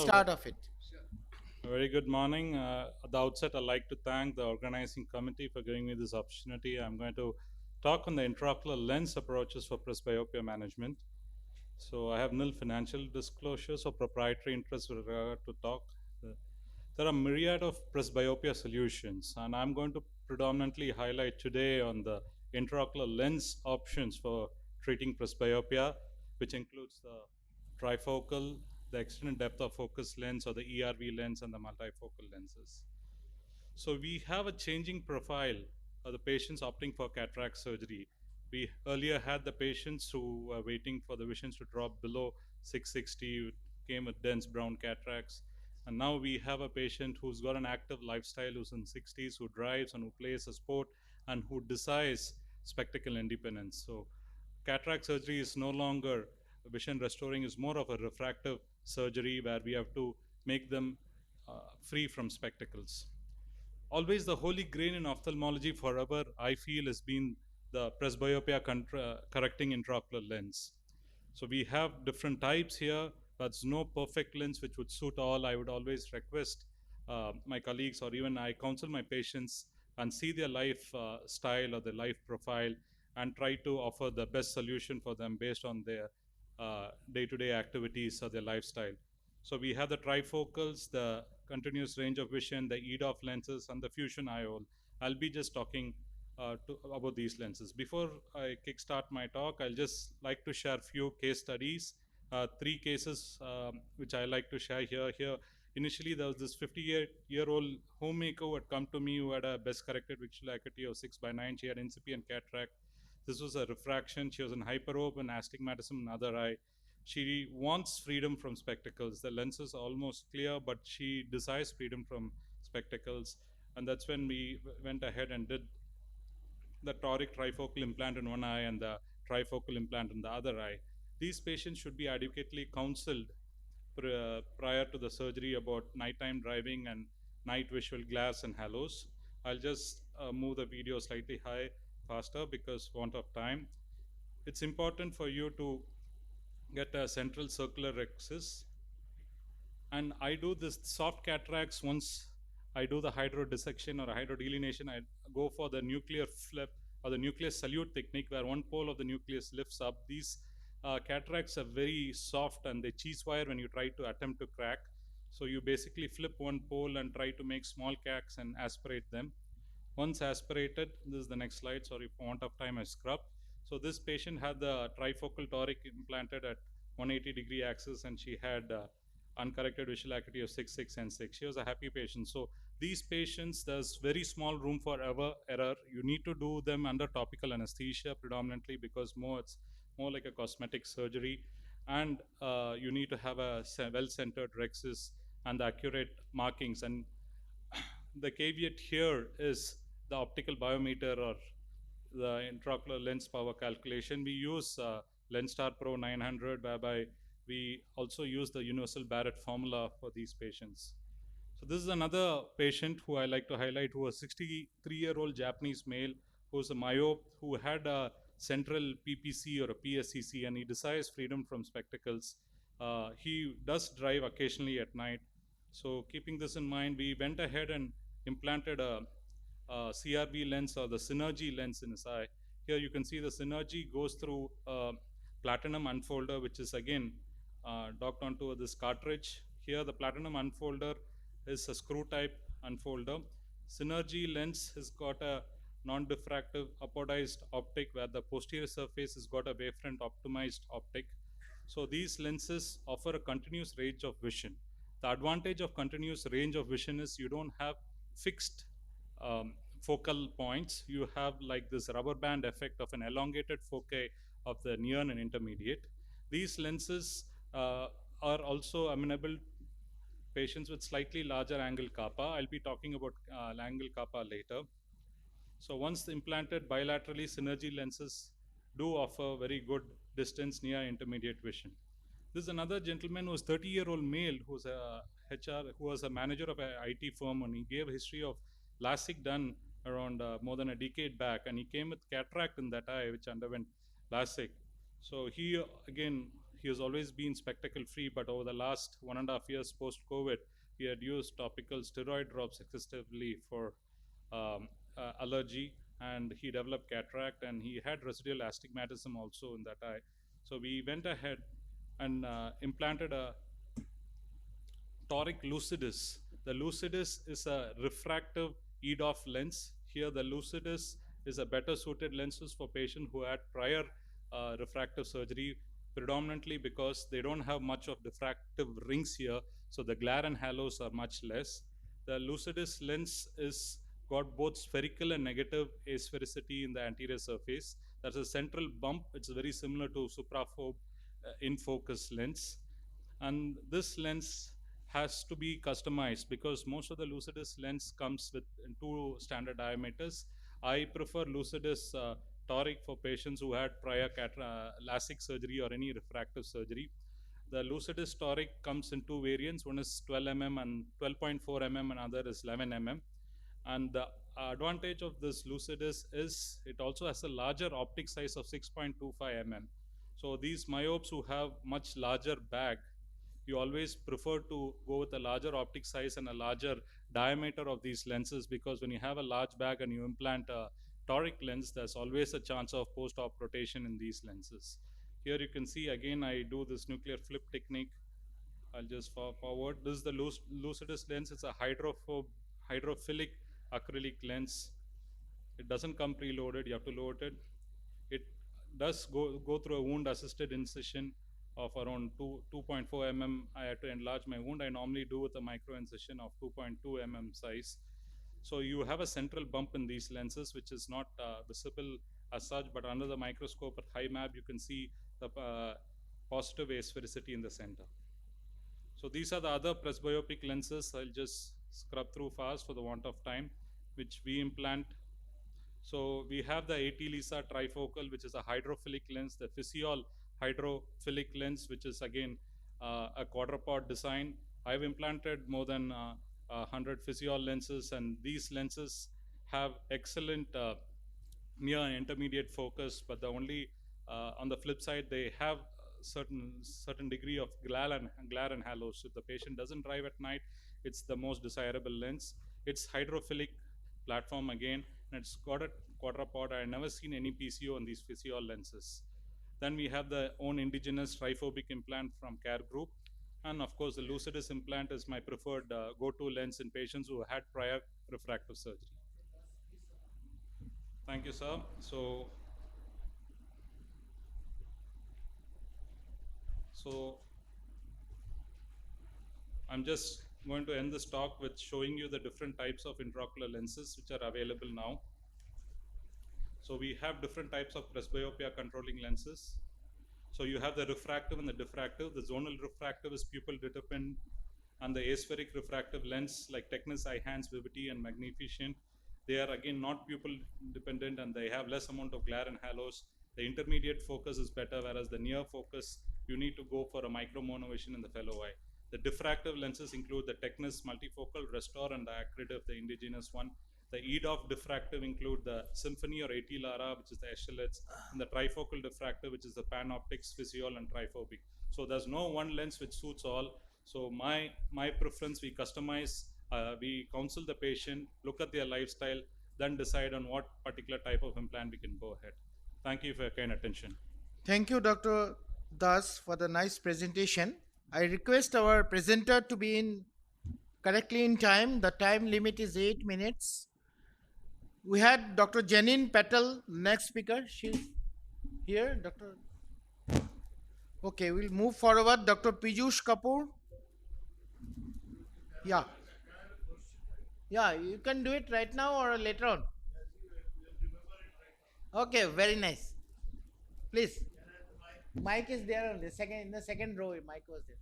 Start of it. A very good morning. At the outset, I'd like to thank the organizing committee for giving me this opportunity. I'm going to talk on the intraocular lens approaches for presbyopia management. So I have nil financial disclosures or proprietary interests with regard to talk. There are myriad of presbyopia solutions, and I'm going to predominantly highlight today on the intraocular lens options for treating presbyopia, which includes the trifocal, the extended depth of focus lens or the ERV lens, and the multifocal lenses. So we have a changing profile of the patients opting for cataract surgery. We earlier had the patients who were waiting for the visions to drop below 660, came with dense brown cataracts. And now we have a patient who's got an active lifestyle, who's in 60s, who drives and who plays a sport and who desires spectacle independence. So cataract surgery is no longer vision restoring, is more of a refractive surgery where we have to make them free from spectacles. Always the holy grail in ophthalmology forever, I feel, has been the presbyopia correcting intraocular lens. So we have different types here. There's no perfect lens which would suit all. I would always request my colleagues, or even I counsel my patients and see their life style or their life profile and try to offer the best solution for them based on their day-to-day activities or their lifestyle. So we have the trifocals, the continuous range of vision, the EDOF lenses, and the fusion IOL. I'll be just talking about these lenses. Before I kickstart my talk, I'll just like to share a few case studies, three cases which I like to share here. Initially, there was this 58-year-old homemaker who had come to me who had a best corrected visual acuity of 6/9. She had incipient cataract. This was a refraction. She was in hyperope and astigmatism in other eye. She wants freedom from spectacles. The lens is almost clear, but she desires freedom from spectacles. And that's when we went ahead and did the toric trifocal implant in one eye and the trifocal implant in the other eye. These patients should be adequately counseled prior to the surgery about nighttime driving and night visual glass and halos. I'll just move the video slightly faster because want of time. It's important for you to get a central circular axis. And I do this soft cataracts once I do the hydrodissection or hydrodelination. I go for the nuclear flip or the nucleus salute technique where one pole of the nucleus lifts up. These cataracts are very soft and they cheese wire when you try to attempt to crack. So you basically flip one pole and try to make small cracks and aspirate them. Once aspirated, this is the next slide. Sorry, for want of time, I scrubbed. So this patient had the trifocal toric implanted at 180-degree axis, and she had uncorrected visual acuity of 6, 6, and 6. She was a happy patient. So these patients, there's very small room for error. You need to do them under topical anesthesia predominantly because it's more like a cosmetic surgery. And you need to have a well-centered rexis and the accurate markings. And the caveat here is the optical biometer or the intraocular lens power calculation. We use LensStar Pro 900, whereby we also use the universal Barrett formula for these patients. So this is another patient who I like to highlight, who was a 63-year-old Japanese male who's a myope, who had a central PPC or a PSCC, and he desires freedom from spectacles. He does drive occasionally at night. So keeping this in mind, we went ahead and implanted a CRV lens or the Synergy lens in his eye. Here you can see the Synergy goes through platinum unfolder, which is again docked onto this cartridge. Here the platinum unfolder is a screw type unfolder. Synergy lens has got a non-diffractive apodized optic where the posterior surface has got a wavefront optimized optic. So these lenses offer a continuous range of vision. The advantage of continuous range of vision is you don't have fixed focal points. You have like this rubber band effect of an elongated foci of the near and intermediate. These lenses are also amenable patients with slightly larger angle kappa. I'll be talking about angle kappa later. So once implanted bilaterally, Synergy lenses do offer very good distance near intermediate vision. This is another gentleman who was 30-year-old male who's a HR, who was a manager of an IT firm, and he gave a history of LASIK done around more than a decade back, and he came with cataract in that eye, which underwent LASIK. So he, again, he has always been spectacle free, but over the last 1.5 years post COVID, he had used topical steroid drops excessively for um, allergy, and he developed cataract, and he had residual astigmatism also in that eye. So we went ahead and implanted a toric lucidus. The lucidus is a refractive EDOF lens. Here, the lucidus is a better suited lenses for patients who had prior refractive surgery, predominantly because they don't have much of diffractive rings here, so the glare and halos are much less. The lucidus lens is got both spherical and negative asphericity in the anterior surface. There's a central bump. It's very similar to supraphobe in focus lens, and this lens has to be customized because most of the lucidus lens comes with two standard diameters. I prefer lucidus toric for patients who had prior LASIK surgery or any refractive surgery. The lucidus toric comes in two variants. One is 12 mm and 12.4 mm, and other is 11 mm. And the advantage of this lucidus is it also has a larger optic size of 6.25 mm. So these myopes who have much larger bag, you always prefer to go with a larger optic size and a larger diameter of these lenses, because when you have a large bag and you implant a toric lens, there's always a chance of post-op rotation in these lenses. Here you can see again I do this nuclear flip technique. I'll just forward. This is the lucidus lens. It's a hydrophilic acrylic lens. It doesn't come preloaded. You have to load it. It does go through a wound assisted incision of around 2.4 mm. I had to enlarge my wound. I normally do with a micro incision of 2.2 mm size. So you have a central bump in these lenses, which is not visible as such, but under the microscope at high map, you can see the positive asphericity in the center. So these are the other presbyopic lenses. I'll just scrub through fast for the want of time, which we implant. So we have the AT Lisa trifocal, which is a hydrophilic lens, the Physiol hydrophilic lens, which is again a quadrupod design. I've implanted more than 100 Physiol lenses, and these lenses have excellent near and intermediate focus, but the only on the flip side, they have certain degree of glare and halos. If the patient doesn't drive at night, it's the most desirable lens. It's hydrophilic platform again, and it's got a quadrupod. I never seen any PCO on these Physiol lenses. Then we have the own indigenous triphobic implant from Care Group. And of course, the Lucidus implant is my preferred go-to lens in patients who had prior refractive surgery. Thank you, sir. So I'm just going to end this talk with showing you the different types of intraocular lenses which are available now. So we have different types of presbyopia controlling lenses. So you have the refractive and the diffractive. The zonal refractive is pupil dependent, and the aspheric refractive lens like Technis, Eyehance, Vivity, and Magnificent, they are again not pupil dependent and they have less amount of glare and halos. The intermediate focus is better, whereas the near focus, you need to go for a micromonovation in the fellow eye. The diffractive lenses include the Technis multifocal, Restore, and the Accretive, the indigenous one. The EDOF diffractive include the Symphony or AT Lara, which is the Echelets, and the trifocal diffractive, which is the Panoptics, Physiol, and Triphobic. So there's no one lens which suits all. So my preference, we customize, we counsel the patient, look at their lifestyle, then decide on what particular type of implant we can go ahead. Thank you for your kind attention. Thank you, Dr. Das, for the nice presentation. I request our presenter to be in correctly in time. The time limit is 8 minutes. We had Dr. Janine Patel, next speaker. She's here, Dr. Okay, we'll move forward. Dr. Piyush Kapoor. Yeah. Yeah, you can do it right now or later on. Okay, very nice. Please. Mike is there on the second in the second row. Mike was there.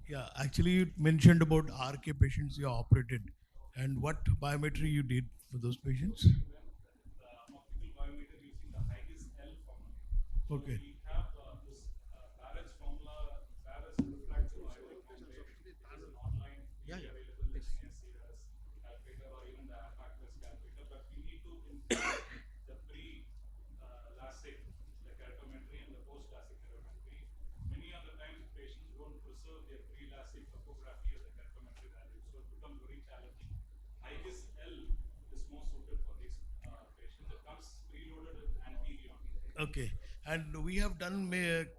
Yeah, actually, you mentioned about RK patients you operated, and what biometry you did for those patients. Okay. Yeah, yeah. their pre-LASIK topography or the keratometry value. So it becomes very challenging. Highest L is more suited for these patients. It comes preloaded with anterior. Okay. And we have done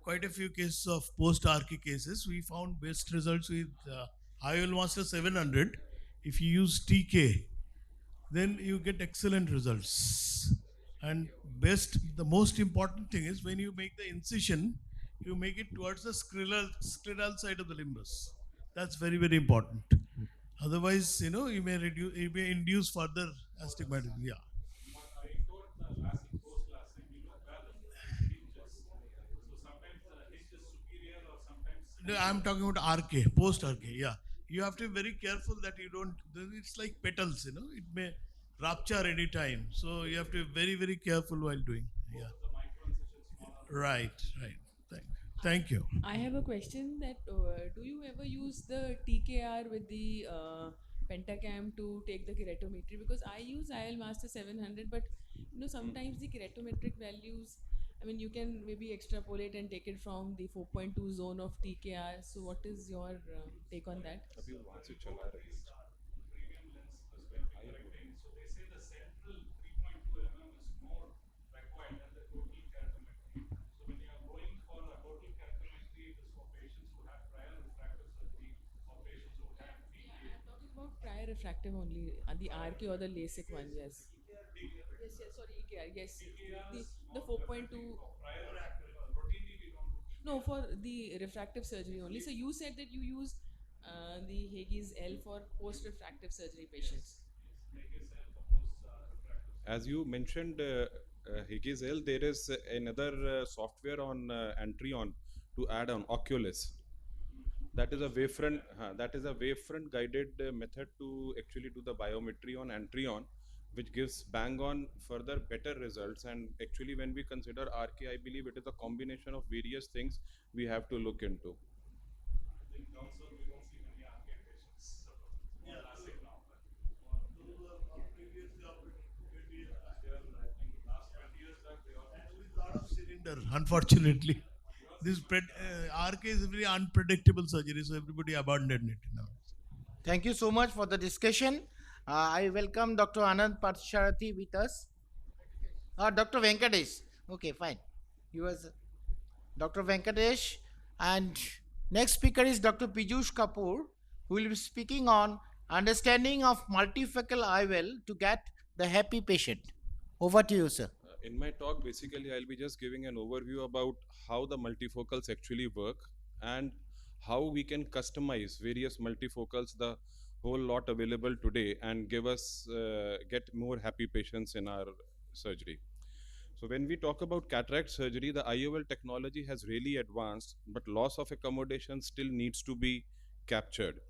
quite a few cases of post-RK cases. We found best results with IOL Master 700. If you use TK, then you get excellent results. And the most important thing is when you make the incision, you make it towards the scleral side of the limbus. That's very, very important. Otherwise, you may induce further astigmatism. Yeah. But I thought the LASIK, post-LASIK, we look well at the hinges. So sometimes the hinge is superior or sometimes. No, I'm talking about RK, post RK. Yeah, you have to be very careful that you don't. It's like petals, it may rupture any time. So you have to be very, very careful while doing. Both Yeah, of the micro incisions smaller. right, right. Thank you. I have a question that do you ever use the TKR with the pentacam to take the keratometry? Because I use IL Master 700, but sometimes the keratometric values, I mean, you can maybe extrapolate and take it from the 4.2 zone of TKR. So, what is your take on that? अभी वो वहाँ से चला रहा है Premium lens presbyopia correcting. So they say the central 3.2 mm is more required than the total keratometry. So when you are going for a total keratometry, it is for patients who have prior refractive surgery or patients who have Yeah, I'm talking about prior refractive only, the RK or the LASIK one, yes. Yes, yes, sorry, EKR, yes. The 4.2. prior routinely we don't do. No, for the refractive surgery only. So you said that you use the Hage's L for post-refractive surgery patients. as you mentioned Higgins L, there is another software on Antreon to add on Oculus. That is a wavefront guided method to actually do the biometry on Antreon, which gives bang on further better results. And actually when we consider RK, I believe it is a combination of various things we have to look into. I think down south we don't see many RK patients. So more LASIK now. But I think last 20 years back they all With lot of cylinder, unfortunately. RK is a very unpredictable surgery, so everybody abandoned it now. Thank you so much for the discussion. I welcome Dr. Anand Parthasarathy with us. Dr. Venkatesh. Okay, fine. He was Dr. Venkatesh. And next speaker is Dr. Piyush Kapoor, who will be speaking on understanding of multifocal IOL to get the happy patient. Over to you, sir. In my talk, basically, I'll be just giving an overview about how the multifocals actually work and how we can customize various multifocals, the whole lot available today, and get more happy patients in our surgery. So when we talk about cataract surgery, the IOL technology has really advanced, but loss of accommodation still needs to be captured.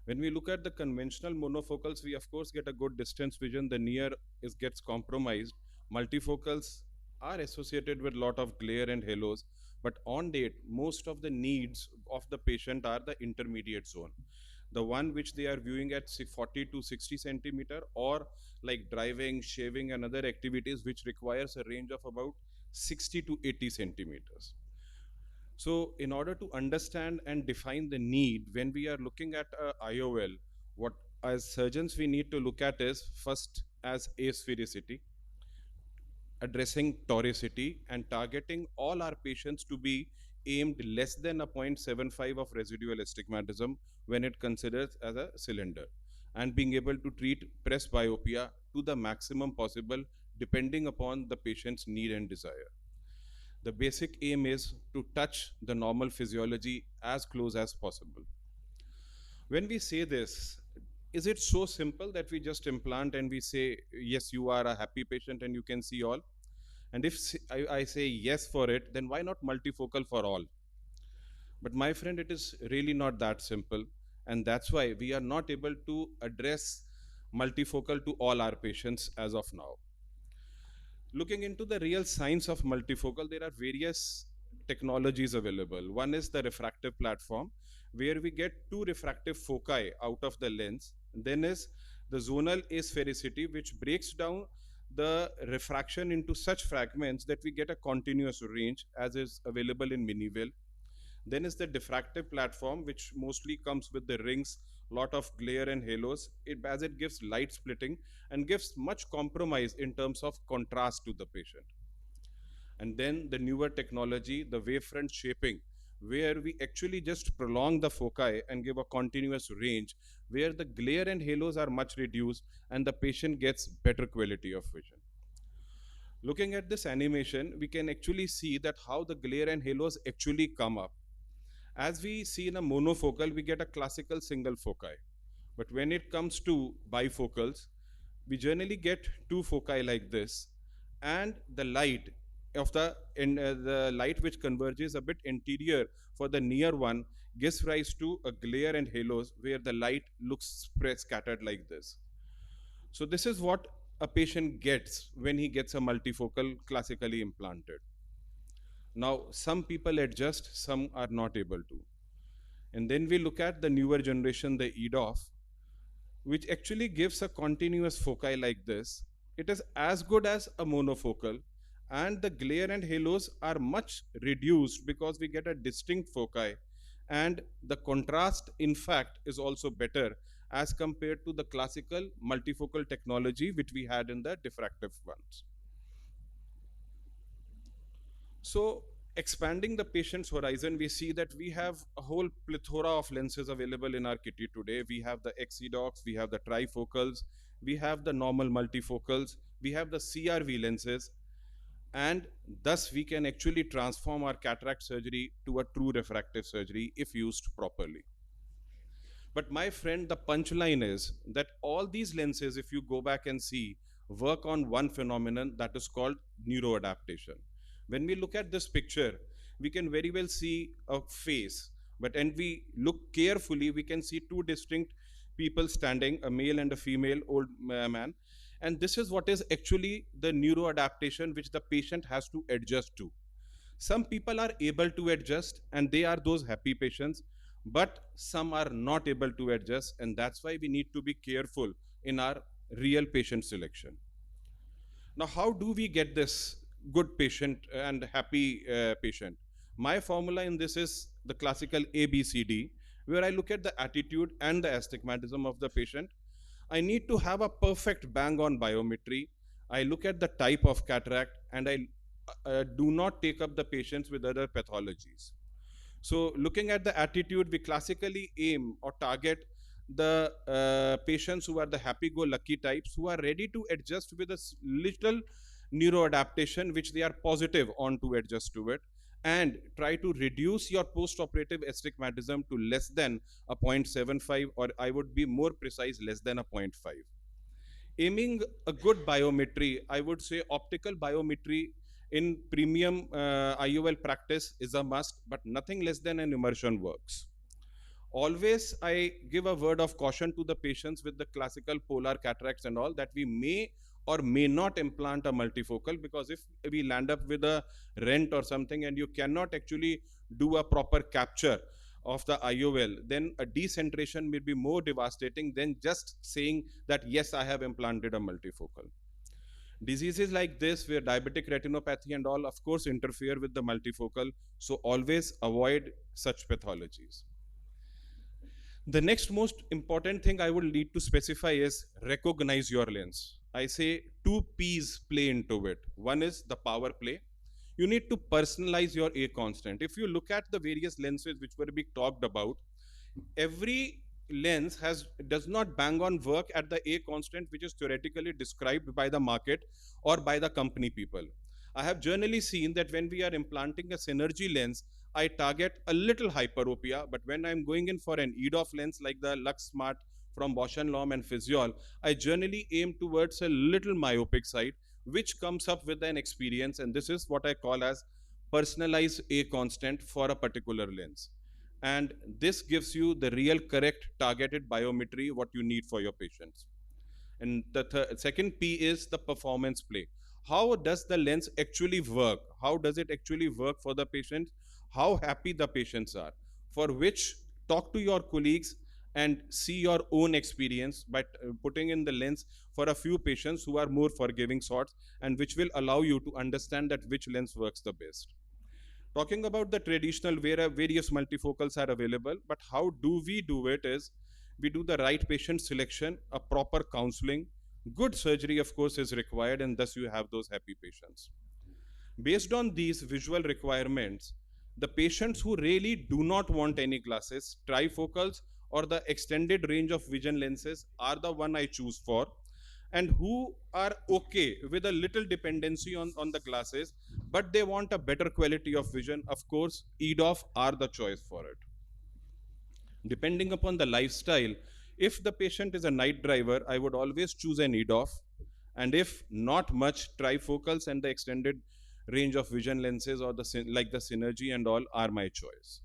When we look at the conventional monofocals, we of course get a good distance vision. The near gets compromised. Multifocals are associated with lot of glare and halos, but on date, most of the needs of the patient are the intermediate zone, the one which they are viewing at 40 to 60 centimeter, or like driving, shaving and other activities which requires a range of about 60 to 80 centimeters. So in order to understand and define the need, when we are looking at IOL, what as surgeons we need to look at is first as asphericity, addressing toricity, and targeting all our patients to be aimed less than a 0.75 of residual astigmatism when it considers as a cylinder, and being able to treat presbyopia to the maximum possible depending upon the patient's need and desire. The basic aim is to touch the normal physiology as close as possible. When we say this, is it so simple that we just implant and we say, yes, you are a happy patient and you can see all? And if I say yes for it, then why not multifocal for all? But my friend, it is really not that simple. And that's why we are not able to address multifocal to all our patients as of now. Looking into the real science of multifocal, there are various technologies available. One is the refractive platform, where we get two refractive foci out of the lens. Then is the zonal asphericity, which breaks down the refraction into such fragments that we get a continuous range as is available in Minivel. Then is the diffractive platform, which mostly comes with the rings, lot of glare and halos, as it gives light splitting and gives much compromise in terms of contrast to the patient. And then the newer technology, the wavefront shaping, where we actually just prolong the foci and give a continuous range, where the glare and halos are much reduced and the patient gets better quality of vision. Looking at this animation, we can actually see that how the glare and halos actually come up. As we see in a monofocal, we get a classical single foci. But when it comes to bifocals, we generally get two foci like this, and the light of the light which converges a bit interior for the near one gives rise to a glare and halos where the light looks spread scattered like this. So this is what a patient gets when he gets a multifocal classically implanted. Now, some people adjust, some are not able to. And then we look at the newer generation, the EDOF, which actually gives a continuous foci like this. It is as good as a monofocal, and the glare and halos are much reduced because we get a distinct foci, and the contrast, in fact, is also better as compared to the classical multifocal technology which we had in the diffractive ones. So, expanding the patient's horizon, we see that we have a whole plethora of lenses available in our kitty today. We have the XEDOX, we have the trifocals, we have the normal multifocals, we have the CRV lenses, and thus we can actually transform our cataract surgery to a true refractive surgery if used properly. But my friend, the punchline is that all these lenses, if you go back and see, work on one phenomenon that is called neuroadaptation. When we look at this picture, we can very well see a face, but when we look carefully, we can see two distinct people standing, a male and a female old man. And this is what is actually the neuroadaptation which the patient has to adjust to. Some people are able to adjust and they are those happy patients, but some are not able to adjust, and that's why we need to be careful in our real patient selection. Now, how do we get this good patient and happy patient? My formula in this is the classical ABCD, where I look at the attitude and the astigmatism of the patient. I need to have a perfect bang on biometry. I look at the type of cataract, and I do not take up the patients with other pathologies. So, looking at the attitude, we classically aim or target the patients who are the happy-go-lucky types, who are ready to adjust with a little neuroadaptation, which they are positive on to adjust to it, and try to reduce your post-operative astigmatism to less than a 0.75, or I would be more precise, less than a 0.5. Aiming a good biometry, I would say optical biometry in premium IOL practice is a must, but nothing less than an immersion works. Always I give a word of caution to the patients with the classical polar cataracts and all, that we may or may not implant a multifocal, because if we land up with a rent or something and you cannot actually do a proper capture of the IOL, then a decentration may be more devastating than just saying that yes, I have implanted a multifocal. Diseases like this, where diabetic retinopathy and all, of course, interfere with the multifocal, so always avoid such pathologies. The next most important thing I would need to specify is recognize your lens. I say two P's play into it. One is the power play. You need to personalize your A constant. If you look at the various lenses which were being talked about, every lens does not bang on work at the A constant which is theoretically described by the market or by the company people. I have generally seen that when we are implanting a synergy lens, I target a little hyperopia, but when I'm going in for an EDOF lens like the Lux Smart from Bausch & Lomb and Physiol, I generally aim towards a little myopic side, which comes up with an experience, and this is what I call as personalized A constant for a particular lens. And this gives you the real correct targeted biometry what you need for your patients. And the second P is the performance play. How does the lens actually work? How does it actually work for the patient? How happy the patients are? For which, talk to your colleagues and see your own experience by putting in the lens for a few patients who are more forgiving sorts, and which will allow you to understand that which lens works the best. Talking about the traditional where various multifocals are available, but how do we do it is we do the right patient selection, a proper counseling, good surgery of course is required, and thus you have those happy patients. Based on these visual requirements, the patients who really do not want any glasses, trifocals, or the extended range of vision lenses are the one I choose for, and who are okay with a little dependency on the glasses, but they want a better quality of vision, of course, EDOF are the choice for it. Depending upon the lifestyle, if the patient is a night driver, I would always choose an EDOF, and if not much, trifocals and the extended range of vision lenses or like the synergy and all are my choice.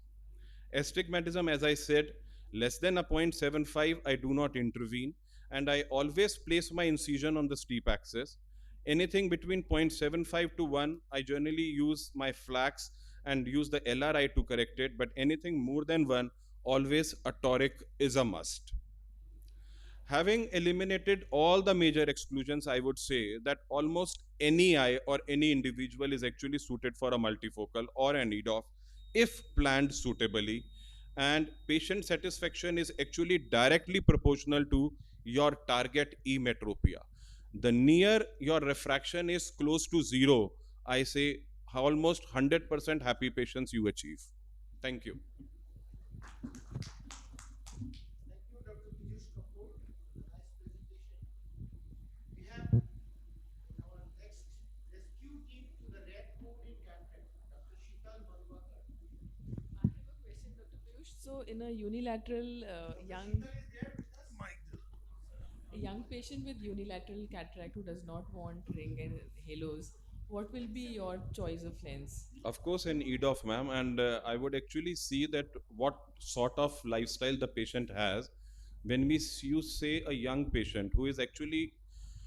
Astigmatism, as I said, less than a 0.75, I do not intervene, and I always place my incision on the steep axis. Anything between 0.75 to 1, I generally use my flax and use the LRI to correct it, but anything more than 1, always a toric is a must. Having eliminated all the major exclusions, I would say that almost any eye or any individual is actually suited for a multifocal or an EDOF if planned suitably. And patient satisfaction is actually directly proportional to your target emetropia. The near your refraction is close to zero, I say almost 100% happy patients you achieve. Thank you. Thank you, Dr. Piyush Kapoor, for the nice presentation. We have our next rescue team to the red code in cataract, Dr. Shital Malwakar. I have a question, Dr. Piyush. So, in a unilateral Dr. Shital is there with us? a young patient with unilateral cataract who does not want ring and halos, what will be your choice of lens? Of course, an EDOF, ma'am, and I would actually see that what sort of lifestyle the patient has. When you say a young patient who is actually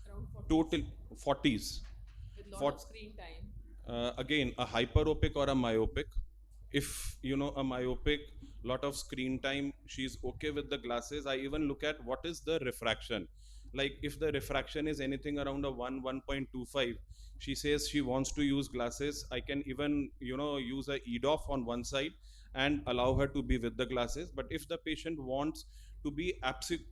Around 40s total 40s, with lot for, of screen time. again a hyperopic or a myopic. If you know a myopic, lot of screen time, she's okay with the glasses. I even look at what is the refraction. Like if the refraction is anything around a 1.25, she says she wants to use glasses, I can even use a EDOF on one side and allow her to be with the glasses. But if the patient wants to be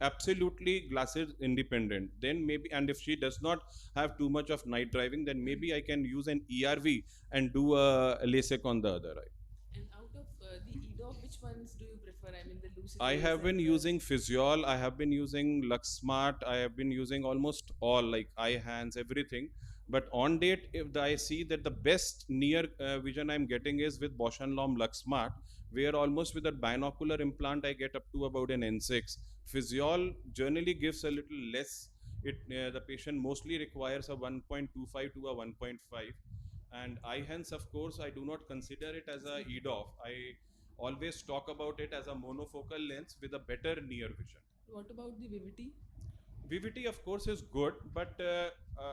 absolutely glasses independent, then maybe, and if she does not have too much of night driving, then maybe I can use an ERV and do a LASIK on the other eye. And out of the EDOF, which ones do you prefer? I mean, the I Lucidays have been and the. using Physiol, I have been using LuxSmart, I have been using almost all, like eye hands, everything. But on date, if I see that the best near vision I'm getting is with Bosch and Lomb LuxSmart, where almost with a binocular implant I get up to about an N6. Physiol generally gives a little less. The patient mostly requires a 1.25 to a 1.5. And eye hands, of course, I do not consider it as a EDOF. I always talk about it as a monofocal lens with a better near vision. What about the Vivity? VVT, of course, is good, but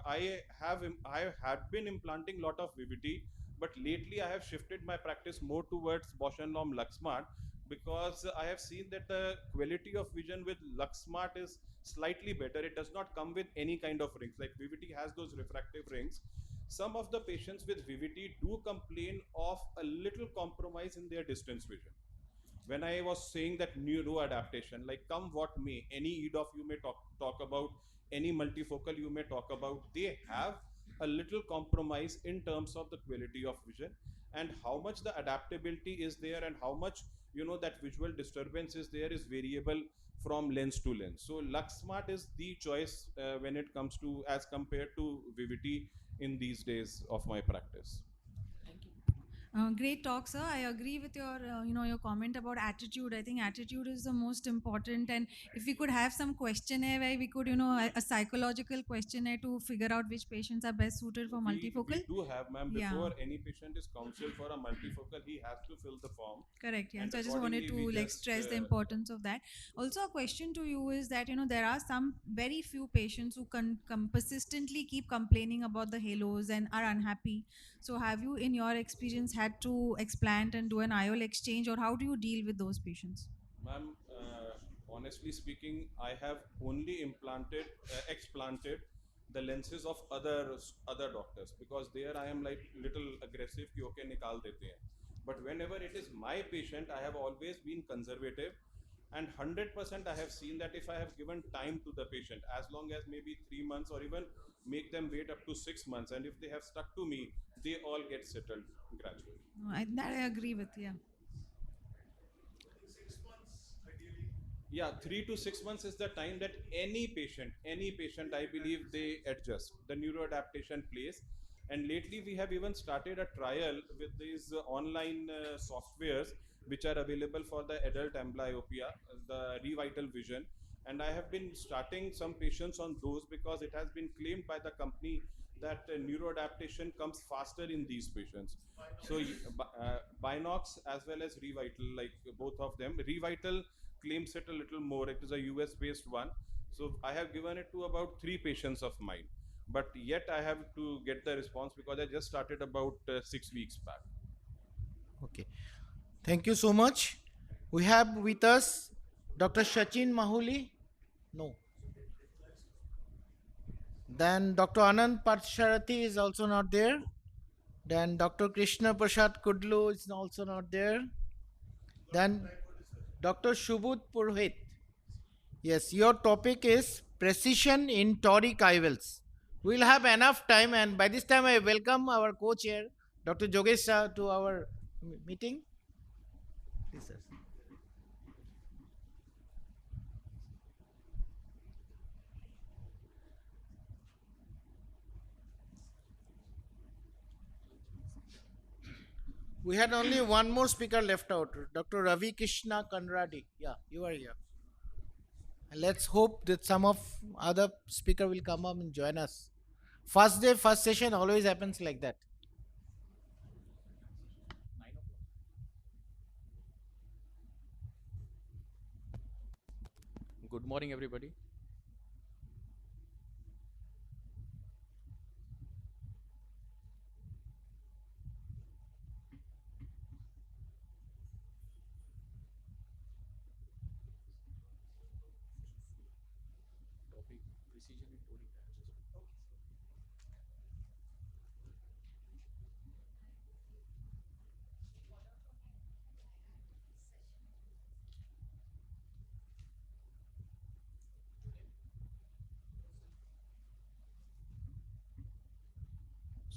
I had been implanting a lot of VVT, but lately I have shifted my practice more towards Bosch and Lomb LuxSmart, because I have seen that the quality of vision with LuxSmart is slightly better. It does not come with any kind of rings. Like VVT has those refractive rings. Some of the patients with VVT do complain of a little compromise in their distance vision. When I was saying that neuro adaptation, like come what may, any EDOF you may talk about, any multifocal you may talk about, they have a little compromise in terms of the quality of vision, and how much the adaptability is there and how much that visual disturbance is there is variable from lens to lens. So LuxSmart is the choice when it comes to, as compared to VVT in these days of my practice. Thank you. Great talk, sir. I agree with your, your comment about attitude. I think attitude is the most important. And if we could have some questionnaire where we could, a psychological questionnaire to figure out which patients are best suited for multifocal. We do have, ma'am. Yeah. Before any patient is counseled for a multifocal, he has to fill the form. Correct. Yeah. And So I just wanted accordingly, to we like just, stress the importance of that. Also, a question to you is that there are some very few patients who persistently keep complaining about the halos and are unhappy. So have you, in your experience, had to explant and do an IOL exchange, or how do you deal with those patients? Ma'am, honestly speaking, I have only explanted the lenses of other doctors, because there I am like little aggressive कि okay निकाल देते हैं. But whenever it is my patient, I have always been conservative, and 100% I have seen that if I have given time to the patient, as long as maybe 3 months or even make them wait up to 6 months, and if they have stuck to me, they all get settled gradually. No, that I agree with. Yeah. 6 months, ideally. Yeah, 3 to 6 months is the time that any patient, I believe, they adjust the neuroadaptation plays. And lately we have even started a trial with these online softwares which are available for the adult amblyopia, the revital vision. And I have been starting some patients on those because it has been claimed by the company that neuroadaptation comes faster in these patients. So Binox as well as Revital, like both of them. Revital claims it a little more. It is a US based one. So I have given it to about 3 patients of mine. But yet I have to get the response because I just started about 6 weeks back. Okay. Thank you so much. We have with us Dr. Sachin Mahuli. No. Then Dr. Anand Parsharathi is also not there. Then Dr. Krishna Prasad Kudlu is also not there. Then Dr. Shubut Purohit. Yes, your topic is precision in toric IVLs. We'll have enough time, and by this time, I welcome our co chair, Dr. Jogesh Shah, to our meeting. Please, sir. We had only one more speaker left out, Dr. Ravi Krishna Kanradi. Yeah, you are here. And let's hope that some of other speaker will come up and join us. First day, first session always happens like that. Good morning, everybody.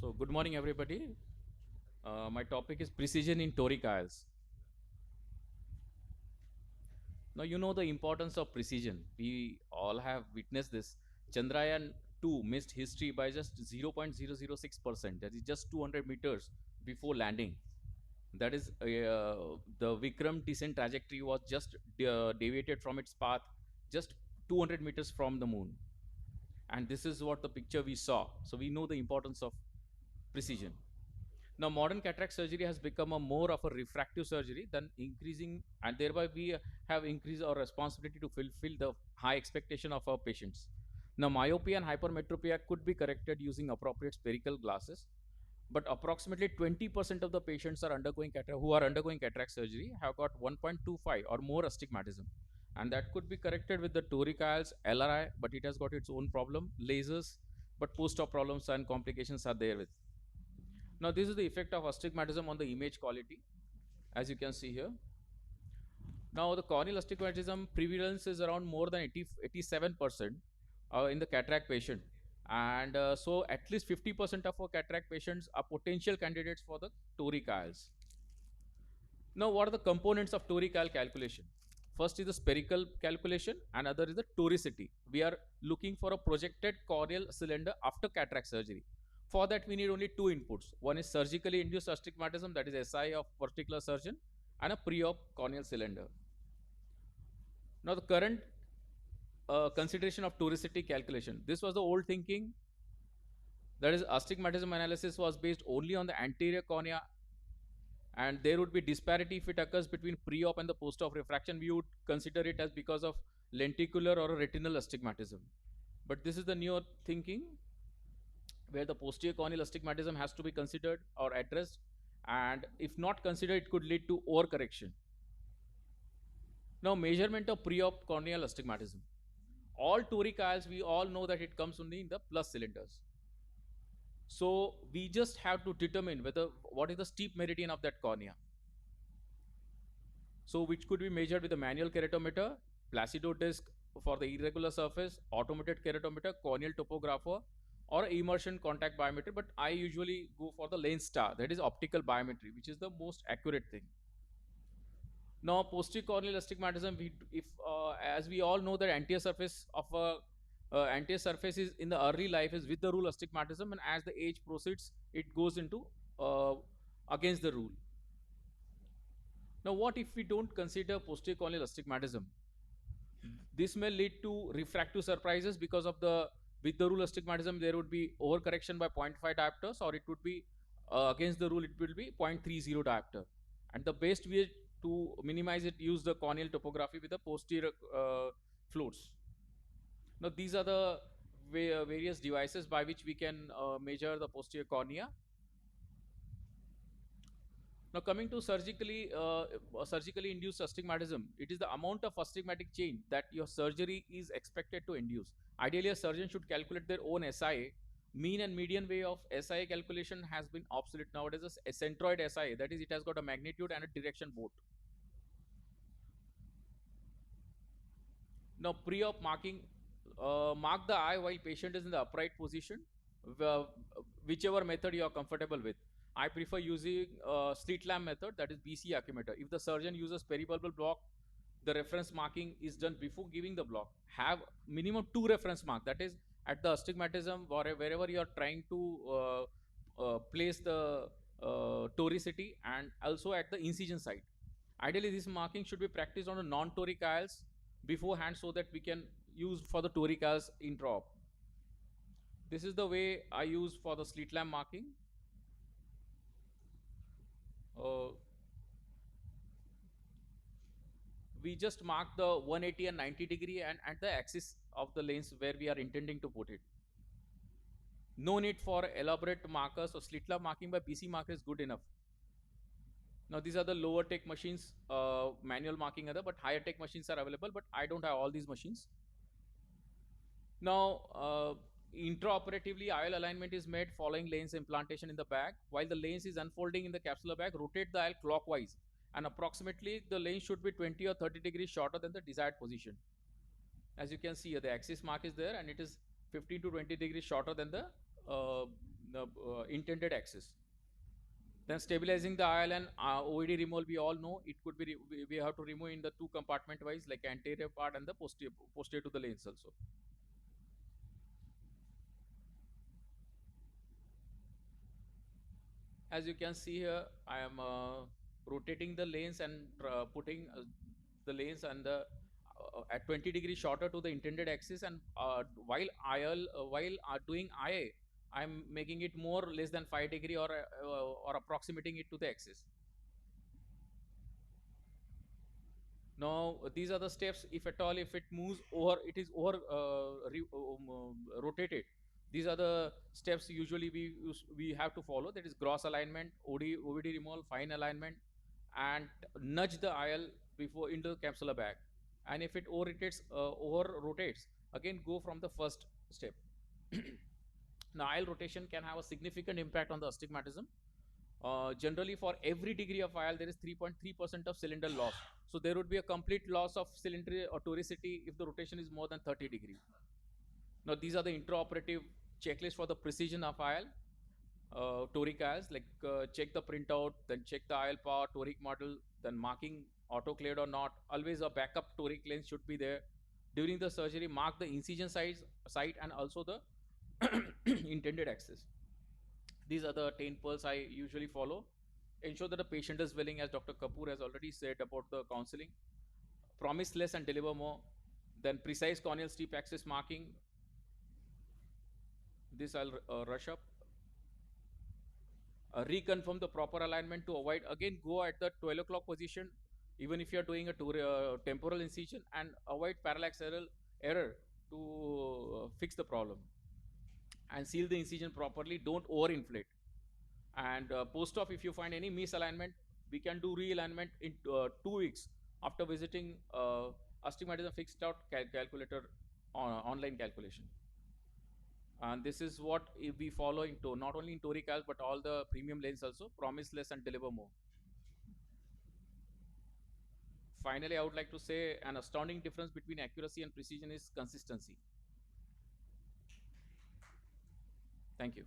So, good morning, everybody. My topic is precision in toric IELTS. Now, you know the importance of precision. We all have witnessed this. Chandrayaan 2 missed history by just 0.006%. That is just 200 meters before landing. That is, the Vikram descent trajectory was just deviated from its path just 200 meters from the moon. And this is what the picture we saw. So, we know the importance of precision. Now, modern cataract surgery has become a more of a refractive surgery than increasing, and thereby we have increased our responsibility to fulfill the high expectation of our patients. Now, myopia and hypermetropia could be corrected using appropriate spherical glasses, but approximately 20% of the patients who are undergoing cataract surgery have got 1.25 or more astigmatism, and that could be corrected with the toric IOLs, LRI, but it has got its own problem, lasers, but post-op problems and complications are there with. Now, this is the effect of astigmatism on the image quality, as you can see here. Now, the corneal astigmatism prevalence is around more than 87% in the cataract patient. And so, at least 50% of our cataract patients are potential candidates for the toric IOLs. Now, what are the components of toric IOL calculation? First is the spherical calculation, and other is the toricity. We are looking for a projected corneal cylinder after cataract surgery. For that, we need only two inputs. One is surgically induced astigmatism, that is SI of particular surgeon, and a pre-op corneal cylinder. Now, the current consideration of toricity calculation. This was the old thinking. That is, astigmatism analysis was based only on the anterior cornea, and there would be disparity if it occurs between pre-op and the post-op refraction. We would consider it as because of lenticular or retinal astigmatism. But this is the newer thinking, where the posterior corneal astigmatism has to be considered or addressed, and if not considered, it could lead to overcorrection. Now, measurement of pre-op corneal astigmatism. All toric IOLs, we all know that it comes only in the plus cylinders. So we just have to determine what is the steep meridian of that cornea. So which could be measured with a manual keratometer, Placido disc for the irregular surface, automated keratometer, corneal topographer, or immersion contact biometry. But I usually go for the lens star, that is optical biometry, which is the most accurate thing. Now, posterior corneal astigmatism, if as we all know that anterior surface of a anterior surface is in the early life is with the rule astigmatism, and as the age proceeds, it goes into against the rule. Now, what if we don't consider posterior corneal astigmatism? This may lead to refractive surprises because of the with the rule astigmatism there would be overcorrection by 0.5 diopters, or it would be against the rule it will be 0.30 diopter. And the best way to minimize it, use the corneal topography with the posterior floats. Now these are the various devices by which we can measure the posterior cornea. Now coming to surgically induced astigmatism, it is the amount of astigmatic change that your surgery is expected to induce. Ideally, a surgeon should calculate their own SIA. Mean and median way of SIA calculation has been obsolete nowadays. A centroid SIA, that is, it has got a magnitude and a direction both. Now, pre-op marking, mark the eye while patient is in the upright position, uh, whichever method you are comfortable with. I prefer using slit lamp method, that is BC acumeter. If the surgeon uses peribulbar block, the reference marking is done before giving the block. Have minimum 2 reference mark, that is at the astigmatism wherever you are trying to place the toricity, and also at the incision site. Ideally, this marking should be practiced on a non-toric IOLs beforehand so that we can use for the toric IOLs intra-op. This is the way I use for the slit lamp marking. We just mark the 180 and 90 degree and at the axis of the lens where we are intending to put it. No need for elaborate markers, so slit lamp marking by BC marker is good enough. Now these are the lower tech machines, manual marking other, but higher tech machines are available, but I don't have all these machines. Now, intraoperatively, IOL alignment is made following lens implantation in the bag. While the lens is unfolding in the capsular bag, rotate the IOL clockwise, and approximately the lens should be 20 or 30 degrees shorter than the desired position. As you can see here, the axis mark is there, and it is 15 to 20 degrees shorter than the intended axis. Then stabilizing the IOL and OED removal, we all know it could be we have to remove in the 2 compartment wise, like anterior part and the posterior to the lens also. As you can see here, I am rotating the lens and putting the lens and the at 20 degrees shorter to the intended axis, and while doing IA, I'm making it more less than 5 degree or approximating it to the axis. Now these are the steps. If at all, if it moves over, it is over rotated. These are the steps usually we have to follow. That is gross alignment, OVD removal, fine alignment, and nudge the IOL before into the capsular bag. And if it over rotates, again go from the first step. Now IOL rotation can have a significant impact on the astigmatism. Generally, for every degree of IOL, there is 3.3% of cylinder loss. So there would be a complete loss of cylindry or toricity if the rotation is more than 30 degrees. Now these are the intraoperative checklist for the precision of IOL. Toric IOLs, like check the printout, then check the IOL power, toric model, then marking autoclaved or not. Always a backup toric lens should be there. During the surgery, mark the incision site and also the intended axis. These are the 10 pearls I usually follow. Ensure that the patient is willing, as Dr. Kapoor has already said about the counseling. Promise less and deliver more. Then precise corneal steep axis marking. This I'll rush up. Reconfirm the proper alignment to avoid, again go at the 12 o'clock position even if you are doing a temporal incision, and avoid parallax error to fix the problem. And seal the incision properly, don't overinflate. And post-op, if you find any misalignment, we can do realignment in 2 weeks after visiting astigmatism fixed out calculator online calculation. And this is what we follow into not only in toric IOLs but all the premium lens also. Promise less and deliver more. finally, I would like to say an astounding difference between accuracy and precision is consistency. Thank you.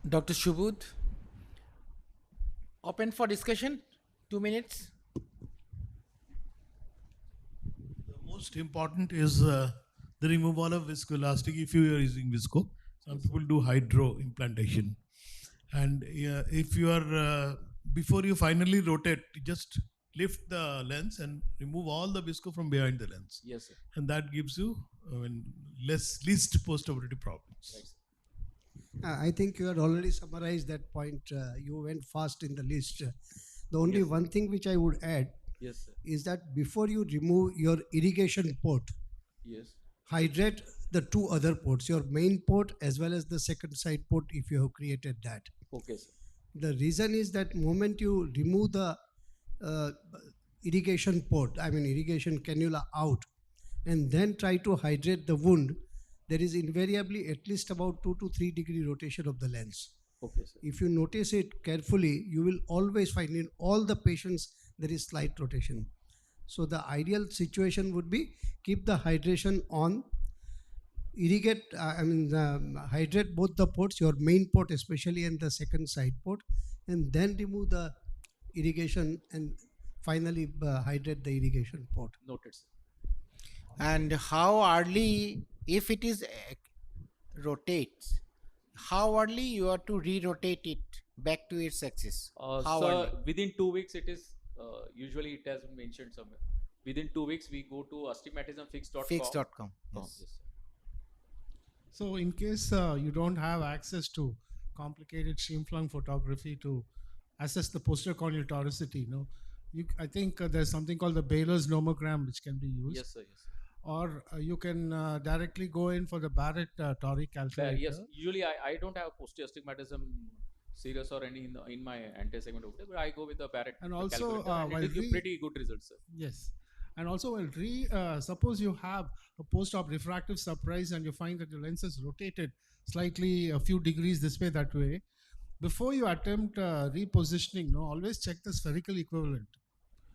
Dr. Shubud, open for discussion. 2 minutes. The most important is the removal of viscoelastic if you are using visco. Some people do hydro implantation. And if you are, before you finally rotate, you just lift the lens and remove all the visco from behind the lens. Yes, sir. And that gives you least post-operative problems. Right, sir. I think you had already summarized that point. You went fast in the list. The only Yes. one thing which I would add Yes, sir. is that before you remove your irrigation port, Yes. hydrate the two other ports, your main port as well as the second side port if you have created that. Okay, sir. The reason is that moment you remove the uh, irrigation port, irrigation cannula out, and then try to hydrate the wound, there is invariably at least about 2 to 3 degree rotation of the lens. Okay, sir. If you notice it carefully, you will always find in all the patients there is slight rotation. So the ideal situation would be keep the hydration on, hydrate both the ports, your main port especially and the second side port, and then remove the irrigation and finally hydrate the irrigation port. Noted, sir. And how early, if it is rotates, how early you are to re-rotate it back to its axis? How Sir, early? within 2 weeks, it is usually it has been mentioned somewhere. Within 2 weeks, we go to astigmatismfix.com. Fix.com. Yes, Yes. sir. So in case you don't have access to complicated streamflung photography to assess the posterior corneal toricity, I think there's something called the Baylor's nomogram which can be used. Yes, sir. Yes, sir. Or you can directly go in for the Barrett toric calculator. Yes. Usually, I don't have posterior astigmatism serious or any in my anti-segment over there, but I go with the Barrett And also, calculator, and it will give pretty good results, sir. Yes. And also, suppose you have a post-op refractive surprise and you find that the lens is rotated slightly a few degrees this way, that way. Before you attempt repositioning, always check the spherical equivalent.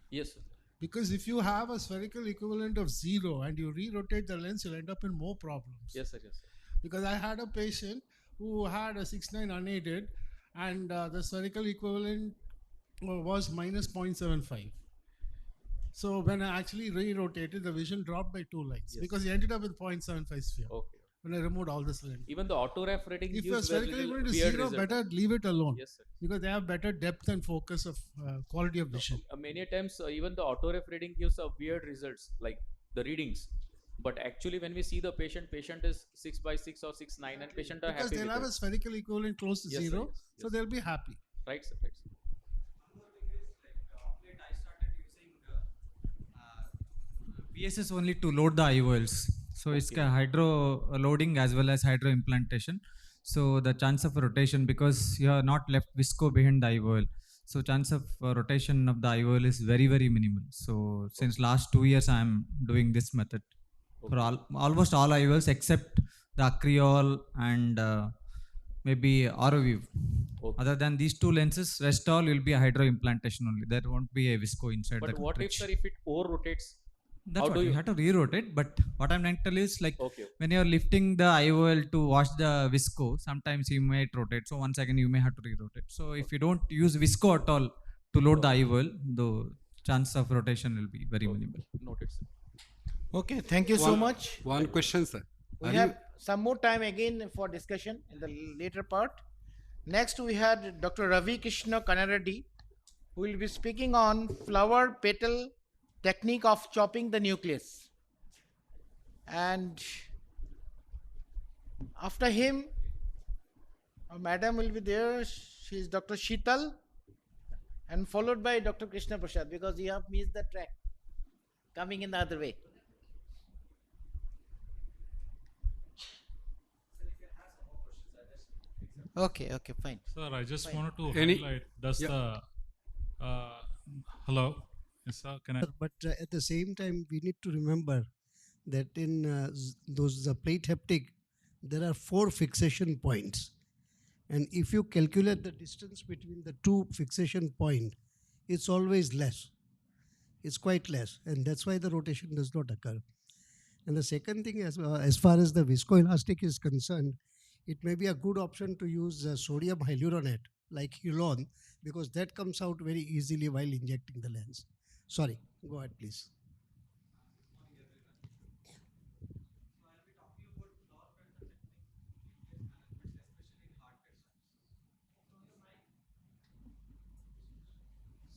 Yes, sir. Because if you have a spherical equivalent of 0 and you re-rotate the lens, you'll end up in more problems. Yes, sir. Yes, sir. Because I had a patient who had a 6.9 unaided and the spherical equivalent was minus 0.75. So when I actually re-rotated, the vision dropped by 2 lines because he ended up with 0.75 sphere. Okay. When I removed all the cylinders. Even the autoref rating If gives your a spherical little equivalent is weird 0, result. better leave it alone. Yes, sir. Because they have better depth and focus of quality of vision. Many times, even the autoref rating gives a weird results, like the readings. But actually, when we see the patient is 6/6 or 6/9, and patient are Because happy they'll with have it. a spherical equivalent close to Yes, sir, 0, yes, so yes. they'll be happy. Right, sir. Right, sir. PSS only to load the IOLs. So it's hydro loading as well as hydro implantation. So the chance of rotation, because you are not left visco behind the IOL, so chance of rotation of the IOL is very, very minimal. So since last 2 years I am doing this method for almost all IOLs except the acryol and maybe Auroview. Okay. Other than these two lenses, rest all will be a hydro implantation only. There won't be a visco inside the But what if, cartridge. sir, if it over rotates? That's How what do you you- have to re-rotate. But what I'm trying to tell is like Okay. when you're lifting the IOL to wash the visco, sometimes you might rotate. So once again, you may have to re-rotate. So if you don't use visco at all to load the IOL, the chance of rotation will be very minimal. Noted, sir. Okay, thank you so much. One question, sir. We Are have you- some more time again for discussion in the later part. Next, we had Dr. Ravi Krishna Kanareddy, who will be speaking on flower petal technique of chopping the nucleus. And after him, a madam will be there. She is Dr. Sheetal, and followed by Dr. Krishna Prasad, because you have missed the track coming in the other way. Okay, fine. Sir, I just Fine. wanted to Any- highlight, does Yeah. hello? Yes, sir, can I? But at the same time, we need to remember that in the plate haptic, there are 4 fixation points. And if you calculate the distance between the 2 fixation point, it's always less. It's quite less, and that's why the rotation does not occur. And the second thing, as far as the viscoelastic is concerned, it may be a good option to use sodium hyaluronate like Hulon, because that comes out very easily while injecting the lens. Sorry, go ahead, please.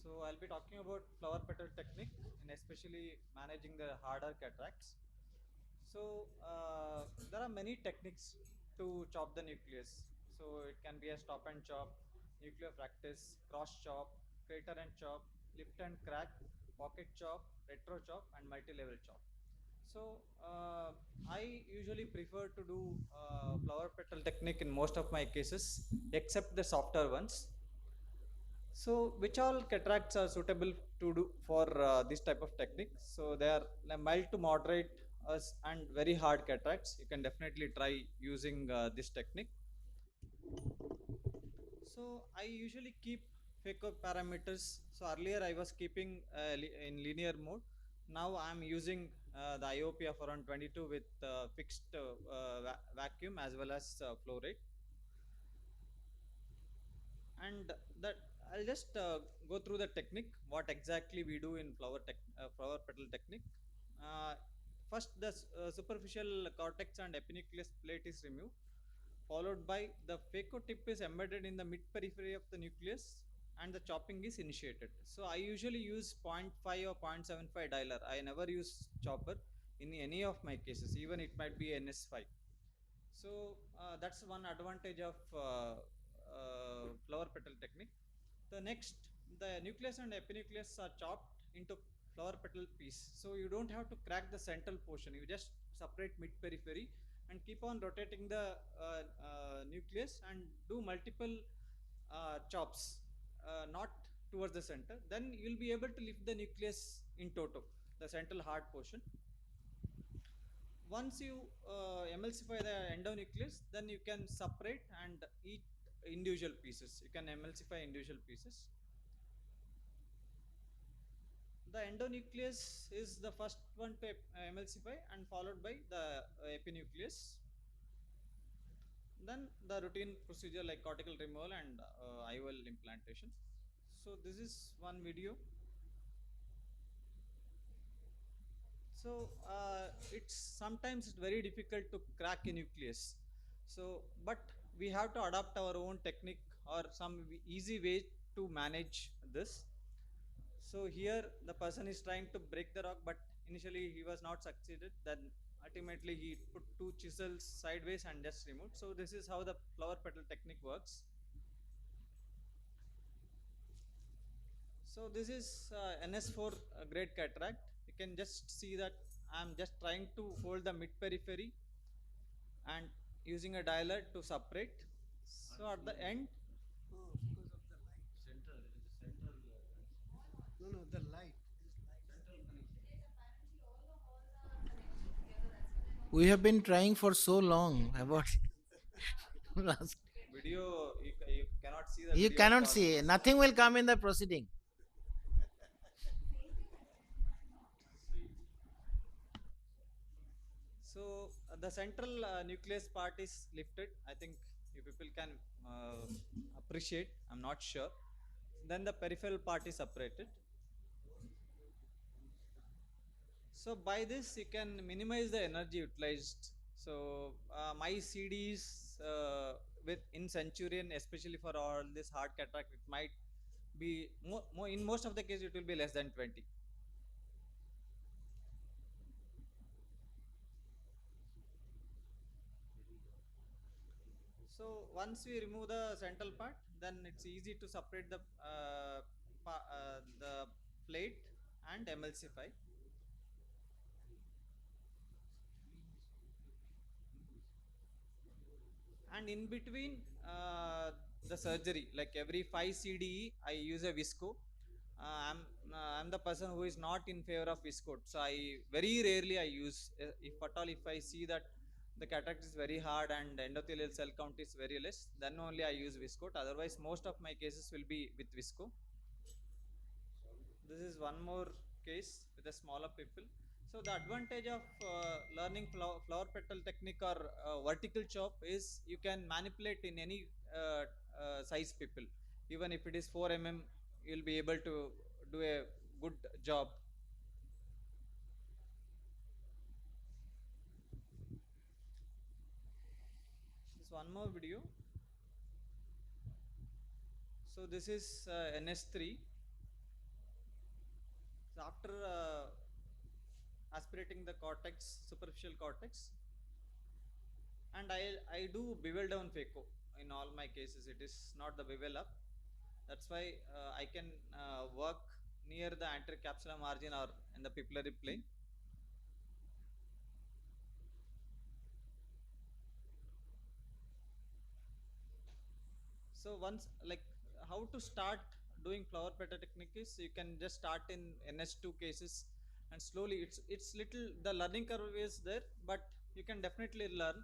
So I'll be talking about flower petal technique and especially managing the harder cataracts. So there are many techniques to chop the nucleus. So it can be a stop and chop, nuclear practice, cross chop, crater and chop, lift and crack, pocket chop, retro chop, and multi-level chop. So I usually prefer to do flower petal technique in most of my cases, except the softer ones. So, which all cataracts are suitable to do for this type of technique? So, they are mild to moderate and very hard cataracts. You can definitely try using this technique. So, I usually keep phaco parameters. So, earlier I was keeping in linear mode. Now I am using the IOP of around 22 with fixed vacuum as well as flow rate. And that I'll just go through the technique, what exactly we do in flower petal technique. Uh, First, the superficial cortex and epinucleus plate is removed, followed by the phaco tip is embedded in the mid periphery of the nucleus and the chopping is initiated. So I usually use 0.5 or 0.75 dialer. I never use chopper in any of my cases, even it might be NS5. So that's one advantage of flower petal technique. The next, the nucleus and epinucleus are chopped into flower petal piece. So you don't have to crack the central portion. You just separate mid periphery and keep on rotating the nucleus and do multiple chops, not towards the center. Then you'll be able to lift the nucleus in toto, the central hard portion. Once you emulsify the endonucleus, then you can separate and eat individual pieces. You can emulsify individual pieces. The endonucleus is the first one to emulsify and followed by the epinucleus. Then the routine procedure like cortical removal and IOL implantation. So this is one video. So it's sometimes very difficult to crack a nucleus. So, but we have to adopt our own technique or some easy way to manage this. So here the person is trying to break the rock, but initially he was not succeeded. Then ultimately he put two chisels sideways and just removed. So this is how the flower petal technique works. So this is NS4 grade cataract. You can just see that I am just trying to hold the mid periphery and using a dialer to separate. So at the end, No, no, the light. We have been trying for so long about last. video you cannot see the You video at cannot all. see. Nothing will come in the proceeding. So the central nucleus part is lifted. I think you people can appreciate. I'm not sure. Then the peripheral part is separated. So by this you can minimize the energy utilized. So my CDs with in Centurion, especially for all this hard cataract, it might be more in most of the case it will be less than 20. So once we remove the central part, then it's easy to separate the plate and emulsify. And in between the surgery, like every 5 CDE I use a visco. I'm the person who is not in favor of visco, so I very rarely I use, if at all, if I see that the cataract is very hard and endothelial cell count is very less, then only I use visco. Otherwise most of my cases will be with visco. This is one more case with the smaller people. So the advantage of learning flower petal technique or vertical chop is you can manipulate in any size people. Even if it is 4 mm, you'll be able to do a good job. This one more video. So this is NS3. So after aspirating the cortex, superficial cortex, and I do bevel down phaco in all my cases. It is not the bevel up. That's why I can work near the anterior capsular margin or in the pupillary plane. So once, like, how to start doing flower petal technique is you can just start in NS2 cases, and slowly it's little, the learning curve is there, but you can definitely learn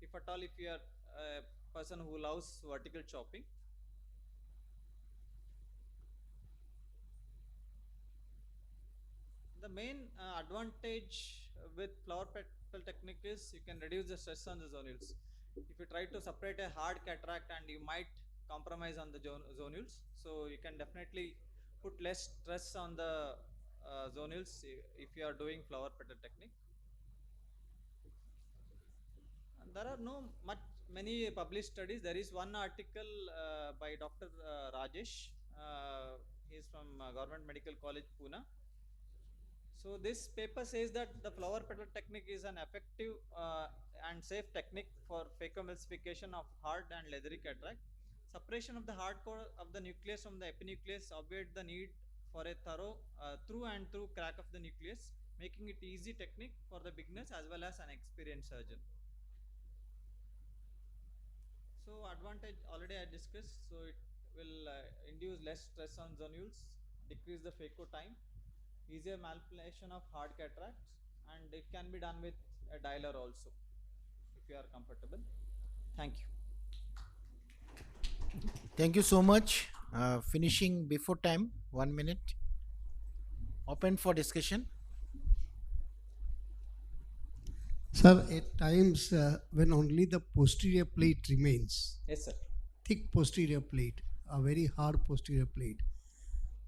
if at all, if you are a person who loves vertical chopping. The main advantage with flower petal technique is you can reduce the stress on the zonules. If you try to separate a hard cataract, and you might compromise on the zonules, so you can definitely put less stress on the zonules if you are doing flower petal technique. And there are no many published studies. There is one article by Dr. Rajesh. He is from Government Medical College, Pune. So this paper says that the flower petal technique is an effective and safe technique for phacoemulsification of hard and leathery cataract. Separation of the hard core of the nucleus from the epinucleus obviate the need for a thorough through and through crack of the nucleus, making it easy technique for the beginners as well as an experienced surgeon. So advantage already I discussed. So it will induce less stress on zonules, decrease the phaco time, easier manipulation of hard cataracts, and it can be done with a dialer also if you are comfortable. Thank you. Thank you so much. Finishing before time, 1 minute. Open for discussion. Sir, at times when only the posterior plate remains, Yes, sir. thick posterior plate, a very hard posterior plate,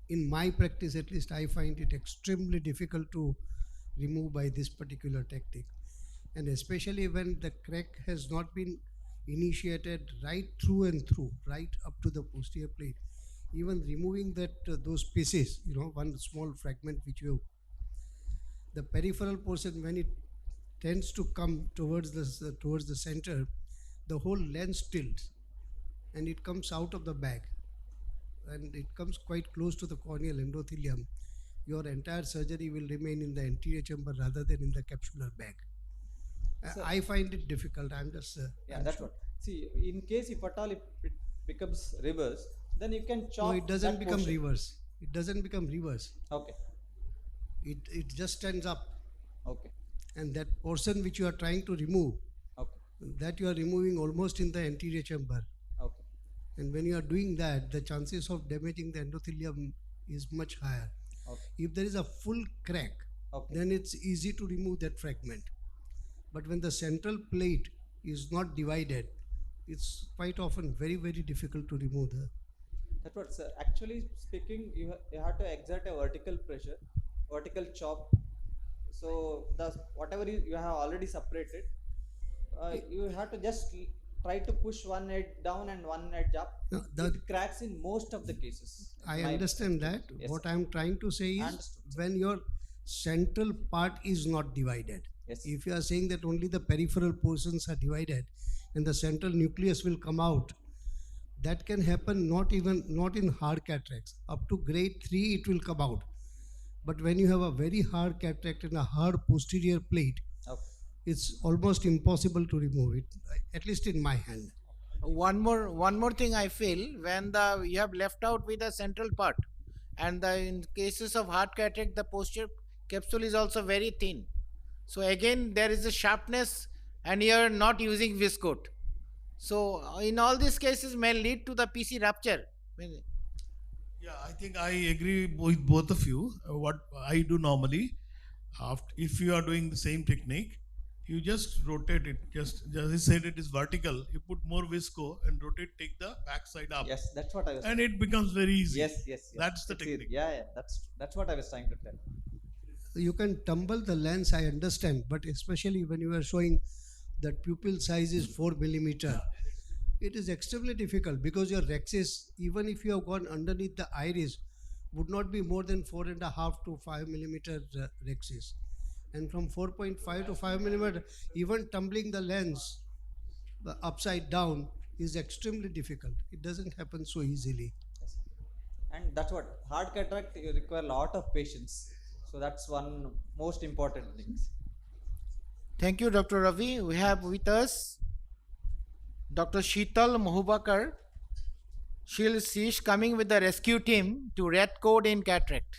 in my practice at least, I find it extremely difficult to remove by this particular technique. And especially when the crack has not been initiated right through and through, right up to the posterior plate. Even removing that those pieces, one small fragment which the peripheral portion, when it tends to come towards the center, the whole lens tilts and it comes out of the bag, and it comes quite close to the corneal endothelium. Your entire surgery will remain in the anterior chamber rather than in the capsular bag. I find it difficult. I'm just that's what. See, in case if at all if it becomes reverse, then you can chop. No, it doesn't that become portion. reverse. It doesn't become reverse. Okay. It just stands up. Okay. And that portion which you are trying to remove, Okay. that you are removing almost in the anterior chamber. Okay. And when you are doing that, the chances of damaging the endothelium is much higher. Okay. If there is a full crack, Okay. then it's easy to remove that fragment. But when the central plate is not divided, it's quite often very, very difficult to remove the. That's what, sir. Actually speaking, you have to exert a vertical pressure, vertical chop. So the whatever you have already separated, you have to just try to push one edge down and one edge up. No, it cracks in most of the cases. I understand that. Yes, what sir. I am trying to say is Understood. when your central part is not divided. Yes. If you are saying that only the peripheral portions are divided and the central nucleus will come out, that can happen not in hard cataracts. Up to grade 3 it will come out. But when you have a very hard cataract and a hard posterior plate, Okay. it's almost impossible to remove it, at least in my hand. One more thing I feel, when you have left out with the central part, and in cases of hard cataract, the posterior capsule is also very thin. So again, there is a sharpness, and you are not using viscoat. So in all these cases, may lead to the PC rupture. Yeah, I think I agree with both of you. What I do normally, after if you are doing the same technique, you just rotate it. Just I said, it is vertical. You put more visco and rotate. Take the back side up. Yes, that's what I was. And it becomes very easy. Yes. That's the It's technique. Yeah, yeah. That's what I was trying to tell. You can tumble the lens, I understand, but especially when you are showing that pupil size is 4 millimeter, it is extremely difficult because your rexis, even if you have gone underneath the iris, would not be more than 4.5 to 5 millimeter rexis. And from 4.5 to 5 millimeter, even tumbling the lens upside down is extremely difficult. It doesn't happen so easily. Yes. And that's what hard cataract you require a lot of patience. So that's one most important things. Thank you, Dr. Ravi. We have with us Dr. Sheetal Mohubakar. She's coming with the rescue team to red code in cataract.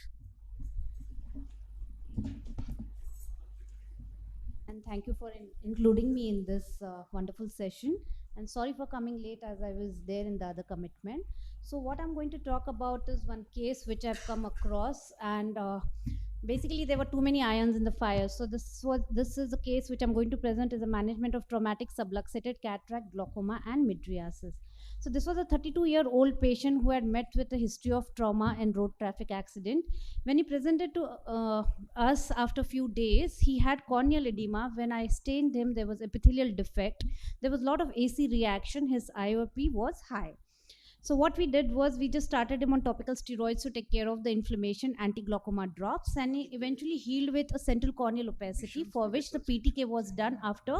And thank you for including me in this wonderful session. And sorry for coming late as I was there in the other commitment. So what I'm going to talk about is one case which I've come across, and basically there were too many irons in the fire. So this is a case which I'm going to present as a management of traumatic subluxated cataract, glaucoma, and mydriasis. So this was a 32-year-old patient who had met with a history of trauma and road traffic accident. When he presented to us after a few days, he had corneal edema. When I stained him, there was epithelial defect. There was a lot of AC reaction. His IOP was high. So what we did was we just started him on topical steroids to take care of the inflammation, anti-glaucoma drops, and he eventually healed with a central corneal opacity, for which the PTK was done after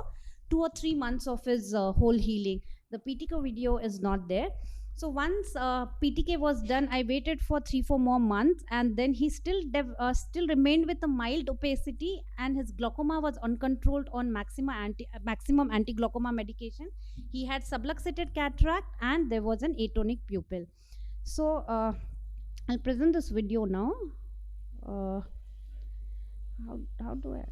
2 or 3 months of his whole healing. The PTK video is not there. So once PTK was done, I waited for 3-4 more months, and then he still remained with a mild opacity, and his glaucoma was uncontrolled on maximum anti-glaucoma medication. He had subluxated cataract, and there was an atonic pupil. So I'll present this video now. How do I?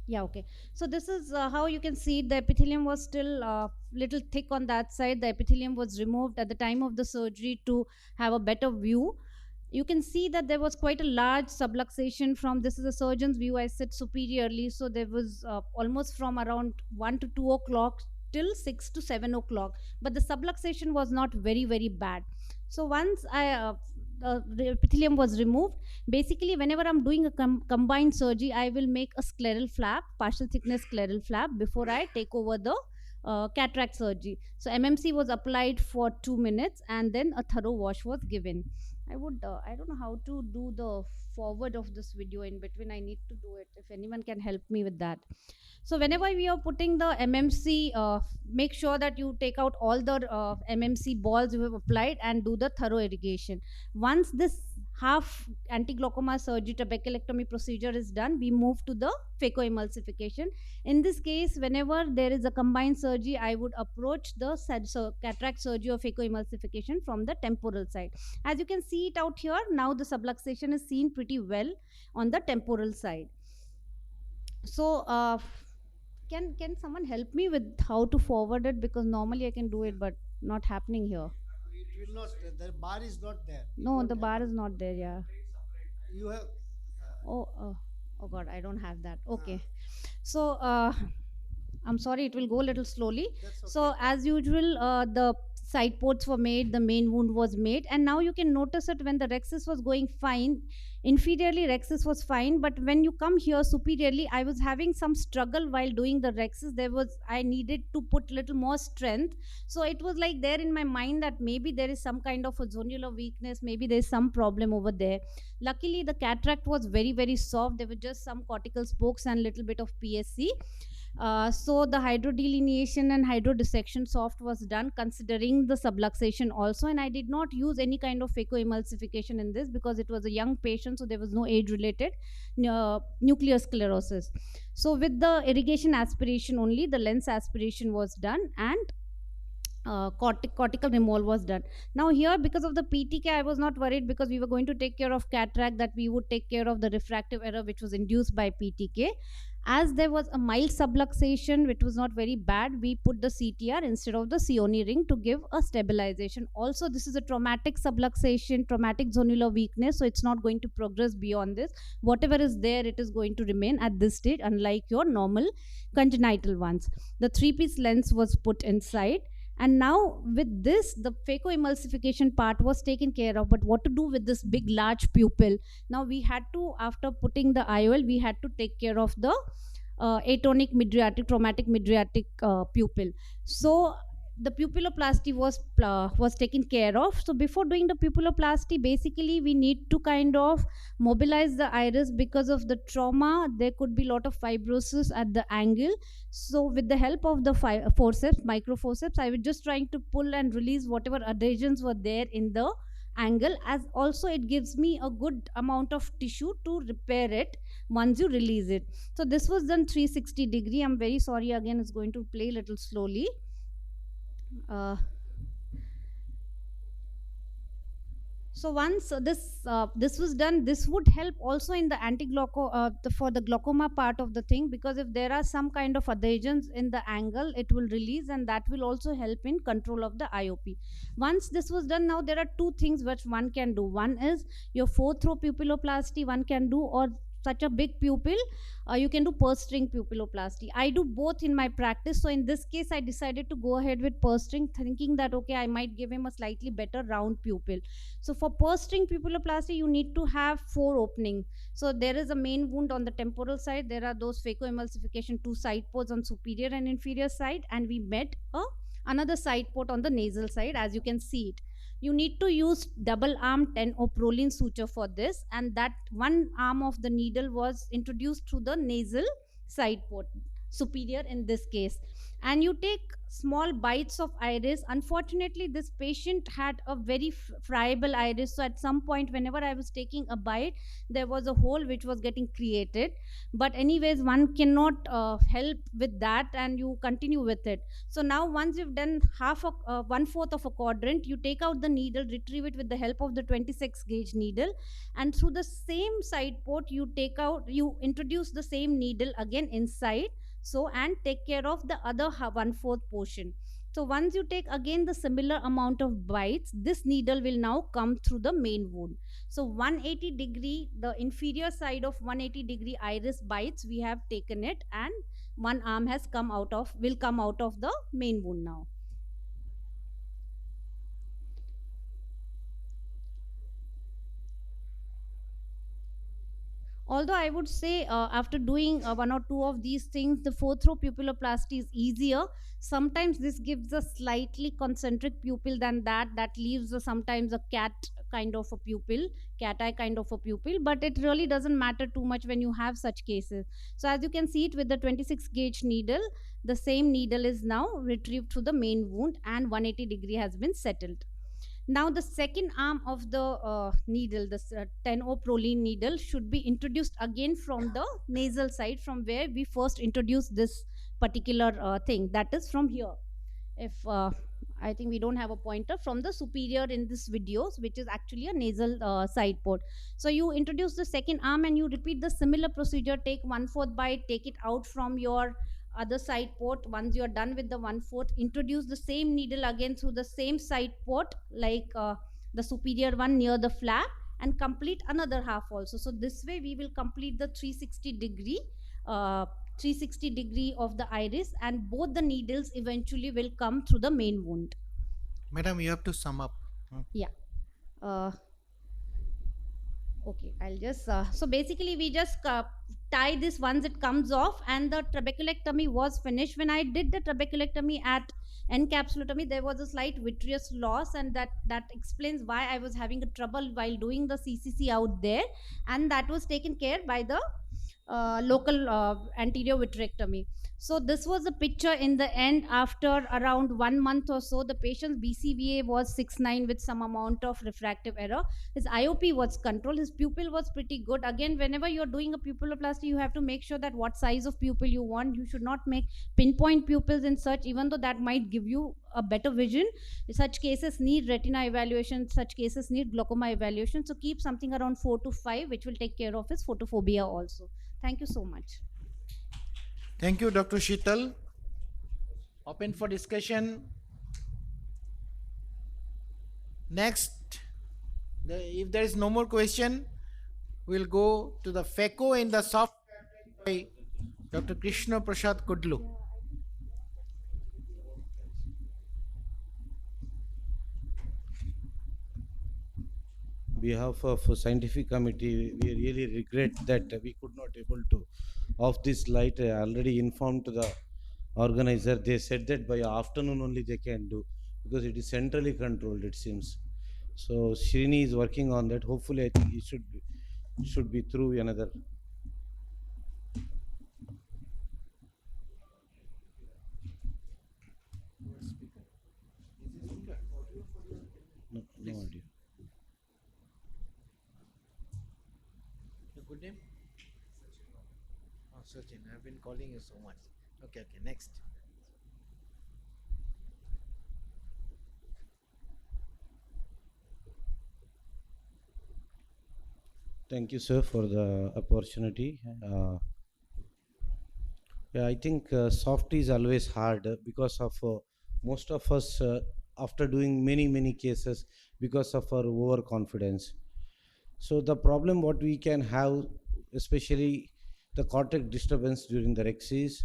Yeah, okay. So this is how you can see the epithelium was still little thick on that side. The epithelium was removed at the time of the surgery to have a better view. You can see that there was quite a large subluxation from, this is a surgeon's view, I sit superiorly, so there was almost from around 1 to 2 o'clock till 6 to 7 o'clock, but the subluxation was not very, very bad. So once the epithelium was removed, basically whenever I'm doing a combined surgery, I will make a scleral flap, partial thickness scleral flap, before I take over the cataract surgery. So MMC was applied for 2 minutes, and then a thorough wash was given. I don't know how to do the forward of this video in between. I need to do it. If anyone can help me with that. So whenever we are putting the MMC, make sure that you take out all the MMC balls you have applied and do the thorough irrigation. Once this half anti-glaucoma surgery trabeculectomy procedure is done, we move to the phacoemulsification. In this case, whenever there is a combined surgery, I would approach the cataract surgery or phacoemulsification from the temporal side. As you can see it out here, now the subluxation is seen pretty well on the temporal side. So can someone help me with how to forward it, because normally I can do it but not happening here. It will not, the bar is not there. No, the bar is not there. Yeah. You have. Oh God, I don't have that. Okay. So I'm sorry, it will go a little slowly. That's okay. So as usual, the side ports were made, the main wound was made, and now you can notice it when the rexus was going fine. Inferiorly, rexus was fine, but when you come here superiorly, I was having some struggle while doing the rexus. I needed to put little more strength. So it was like there in my mind that maybe there is some kind of a zonular weakness, maybe there is some problem over there. Luckily, the cataract was very, very soft. There were just some cortical spokes and little bit of PSC. So the hydrodelineation and hydrodissection soft was done considering the subluxation also, and I did not use any kind of phacoemulsification in this because it was a young patient, so there was no age-related nuclear sclerosis. So with the irrigation aspiration only, the lens aspiration was done, and cortical removal was done. Now here, because of the PTK, I was not worried because we were going to take care of cataract, that we would take care of the refractive error which was induced by PTK. As there was a mild subluxation, which was not very bad, we put the CTR instead of the Sioni ring to give a stabilization. Also, this is a traumatic subluxation, traumatic zonular weakness, so it's not going to progress beyond this. Whatever is there, it is going to remain at this stage, unlike your normal congenital ones. The three-piece lens was put inside. And now with this, the phacoemulsification part was taken care of. But what to do with this big, large pupil? Now we had to, after putting the IOL, we had to take care of the atonic midriatic, traumatic midriatic pupil. So the pupilloplasty was taken care of. So before doing the pupilloplasty, basically we need to kind of mobilize the iris. Because of the trauma, there could be a lot of fibrosis at the angle. So with the help of the forceps, microforceps, I was just trying to pull and release whatever adhesions were there in the angle, as also it gives me a good amount of tissue to repair it once you release it. So this was done 360 degree. I'm very sorry, again it's going to play a little slowly. So once this was done, this would help also in the for the glaucoma part of the thing, because if there are some kind of adhesions in the angle, it will release, and that will also help in control of the IOP. Once this was done, now there are two things which one can do. One is your fourth row pupilloplasty one can do, or such a big pupil, you can do purse string pupilloplasty. I do both in my practice. So in this case, I decided to go ahead with purse string, thinking that okay, I might give him a slightly better round pupil. So for purse string pupilloplasty, you need to have 4 openings. So there is a main wound on the temporal side. There are those phacoemulsification 2 side ports on superior and inferior side, and we met another side port on the nasal side, as you can see it. You need to use double arm 10 oprolene suture for this, and that one arm of the needle was introduced through the nasal side port, superior in this case. And you take small bites of iris. Unfortunately, this patient had a very friable iris, so at some point whenever I was taking a bite, there was a hole which was getting created. But anyways, one cannot help with that, and you continue with it. So now once you've done 1/4 of a quadrant, you take out the needle, retrieve it with the help of the 26 gauge needle, and through the same side port you introduce the same needle again inside, so and take care of the other 1/4 portion. So once you take again the similar amount of bites, this needle will now come through the main wound. So 180 degree, the inferior side of 180 degree iris bites, we have taken it, and one arm will come out of the main wound now. Although I would say after doing 1 or 2 of these things, the fourth row pupilloplasty is easier. Sometimes this gives a slightly concentric pupil than that leaves sometimes a cat kind of a pupil, cat eye kind of a pupil, but it really doesn't matter too much when you have such cases. So as you can see it with the 26 gauge needle, the same needle is now retrieved through the main wound, and 180 degree has been settled. Now the second arm of the needle, the 10O proline needle, should be introduced again from the nasal side, from where we first introduced this particular thing, that is from here. If I think we don't have a pointer, from the superior in this videos, which is actually a nasal side port. So you introduce the second arm and you repeat the similar procedure. Take 1/4 bite, take it out from your other side port. Once you are done with the 1/4, introduce the same needle again through the same side port, like the superior one near the flap, and complete another half also. So this way we will complete the 360 degree of the iris, and both the needles eventually will come through the main wound. Madam, you have to sum up. Yeah. Okay, I'll just so basically we just tie this once it comes off, and the trabeculectomy was finished. When I did the trabeculectomy at encapsulotomy, there was a slight vitreous loss, and that explains why I was having a trouble while doing the CCC out there, and that was taken care by the local anterior vitrectomy. So this was a picture in the end after around 1 month or so. The patient's BCVA was 6.9 with some amount of refractive error. His IOP was controlled. His pupil was pretty good. Again, whenever you're doing a pupilloplasty, you have to make sure that what size of pupil you want. You should not make pinpoint pupils in such, even though that might give you a better vision. Such cases need retina evaluation. Such cases need glaucoma evaluation. So keep something around 4 to 5, which will take care of his photophobia also. Thank you so much. Thank you, Dr. Sheetal. Open for discussion. Next, if there is no more question, we'll go to the FECO in the soft by Dr. Krishna Prasad Kudlu. Behalf of scientific committee, we really regret that we could not able to off this light. I already informed to the organizer. They said that by afternoon only they can do, because it is centrally controlled, it seems. So Srini is working on that. Hopefully, I think it should be through another. No audio. Your good name? Oh, Sachin, I've been calling you so much. Okay, next. Thank you, sir, for the opportunity. Yeah, I think soft is always hard because of most of us, after doing many cases, because of our overconfidence. So the problem what we can have, especially the cortex disturbance during the REX, is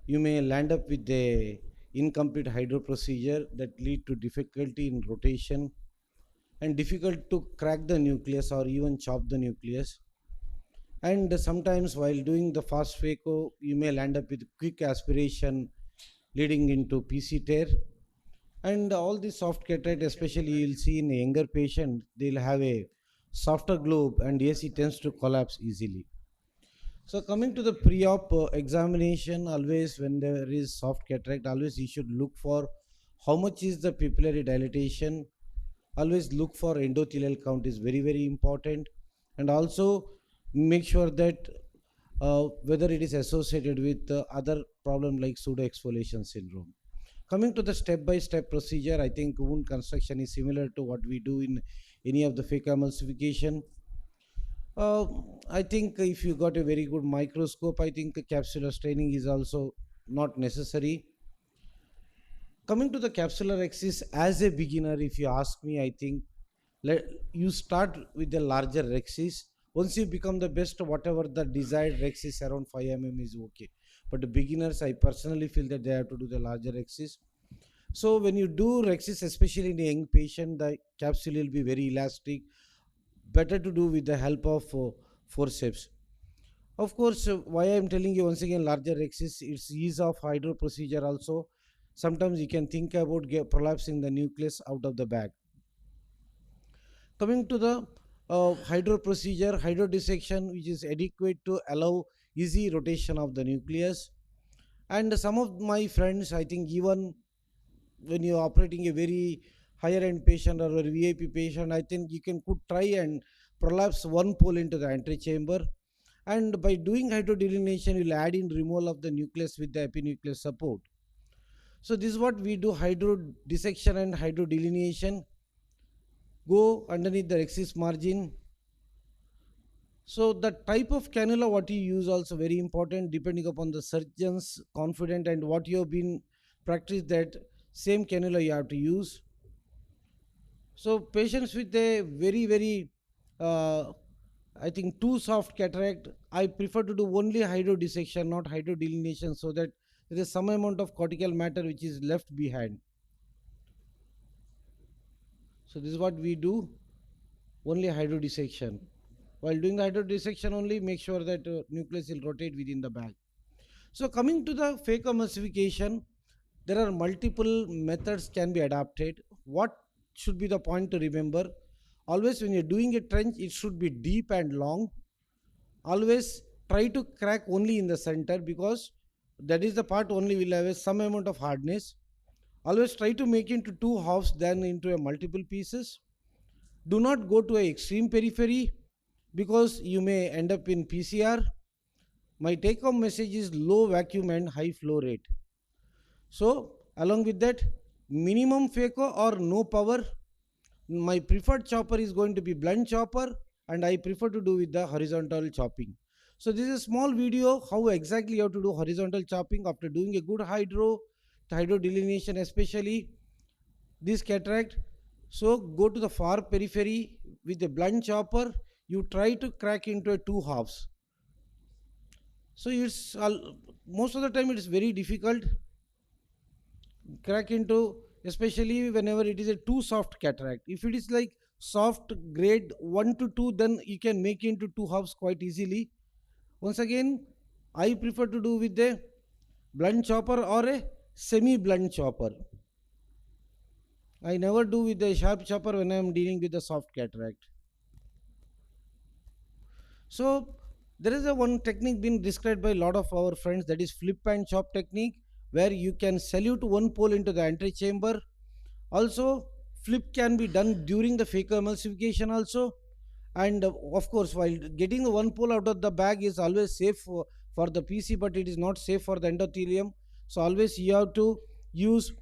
you may land up with a incomplete hydro procedure that lead to difficulty in rotation and difficult to crack the nucleus or even chop the nucleus. And sometimes while doing the fast phaco, you may land up with quick aspiration leading into PC tear. And all the soft cataract, especially you'll see in a younger patient, they'll have a softer globe and AC tends to collapse easily. So coming to the pre-op examination, always when there is soft cataract, always you should look for how much is the pupillary dilatation. Always look for endothelial count is very important, and also make sure that whether it is associated with other problem like pseudo exfoliation syndrome. Coming to the step-by-step procedure, I think wound construction is similar to what we do in any of the phaco emulsification. I think if you got a very good microscope, I think capsular staining is also not necessary. Coming to the capsular axis, as a beginner, if you ask me, I think you start with the larger rexis. Once you become the best, whatever the desired rexis around 5 mm is okay. But the beginners, I personally feel that they have to do the larger rexis. So when you do rexis, especially in a young patient, the capsule will be very elastic. Better to do with the help of forceps. Of course, why I am telling you once again larger rexis, it's ease of hydro procedure also. Sometimes you can think about prolapsing the nucleus out of the bag. Coming to the hydro procedure, hydro dissection, which is adequate to allow easy rotation of the nucleus. And some of my friends, I think even when you're operating a very higher end patient or a VIP patient, I think you could try and prolapse one pole into the antechamber. And by doing hydrodelineation, you'll add in removal of the nucleus with the epinuclear support. So this is what we do: hydro dissection and hydrodelineation. Go underneath the rexis margin. So the type of cannula what you use also very important, depending upon the surgeon's confident and what you have been practiced, that same cannula you have to use. So patients with a very I think too soft cataract, I prefer to do only hydro dissection, not hydrodelineation, so that there is some amount of cortical matter which is left behind. So this is what we do, only hydro dissection. While doing the hydro dissection only, make sure that nucleus will rotate within the bag. So coming to the phaco emulsification, there are multiple methods can be adapted. What should be the point to remember? Always when you're doing a trench, it should be deep and long. Always try to crack only in the center, because that is the part only will have some amount of hardness. Always try to make into two halves, then into a multiple pieces. Do not go to an extreme periphery, because you may end up in PCR. My take home message is low vacuum and high flow rate. So along with that, minimum phaco or no power. My preferred chopper is going to be blunt chopper, and I prefer to do with the horizontal chopping. So this is a small video how exactly you have to do horizontal chopping after doing a good hydro delineation, especially this cataract. So go to the far periphery with a blunt chopper. You try to crack into a two halves. So most of the time it is very difficult crack into, especially whenever it is a too soft cataract. If it is like soft grade 1 to 2, then you can make into two halves quite easily. Once again, I prefer to do with a blunt chopper or a semi blunt chopper. I never do with a sharp chopper when I am dealing with a soft cataract. So there is a one technique being described by a lot of our friends, that is flip and chop technique, where you can salute one pole into the antechamber. Also, flip can be done during the phacoemulsification also. And of course, while getting the one pole out of the bag is always safe for the PC, but it is not safe for the endothelium. So always you have to use,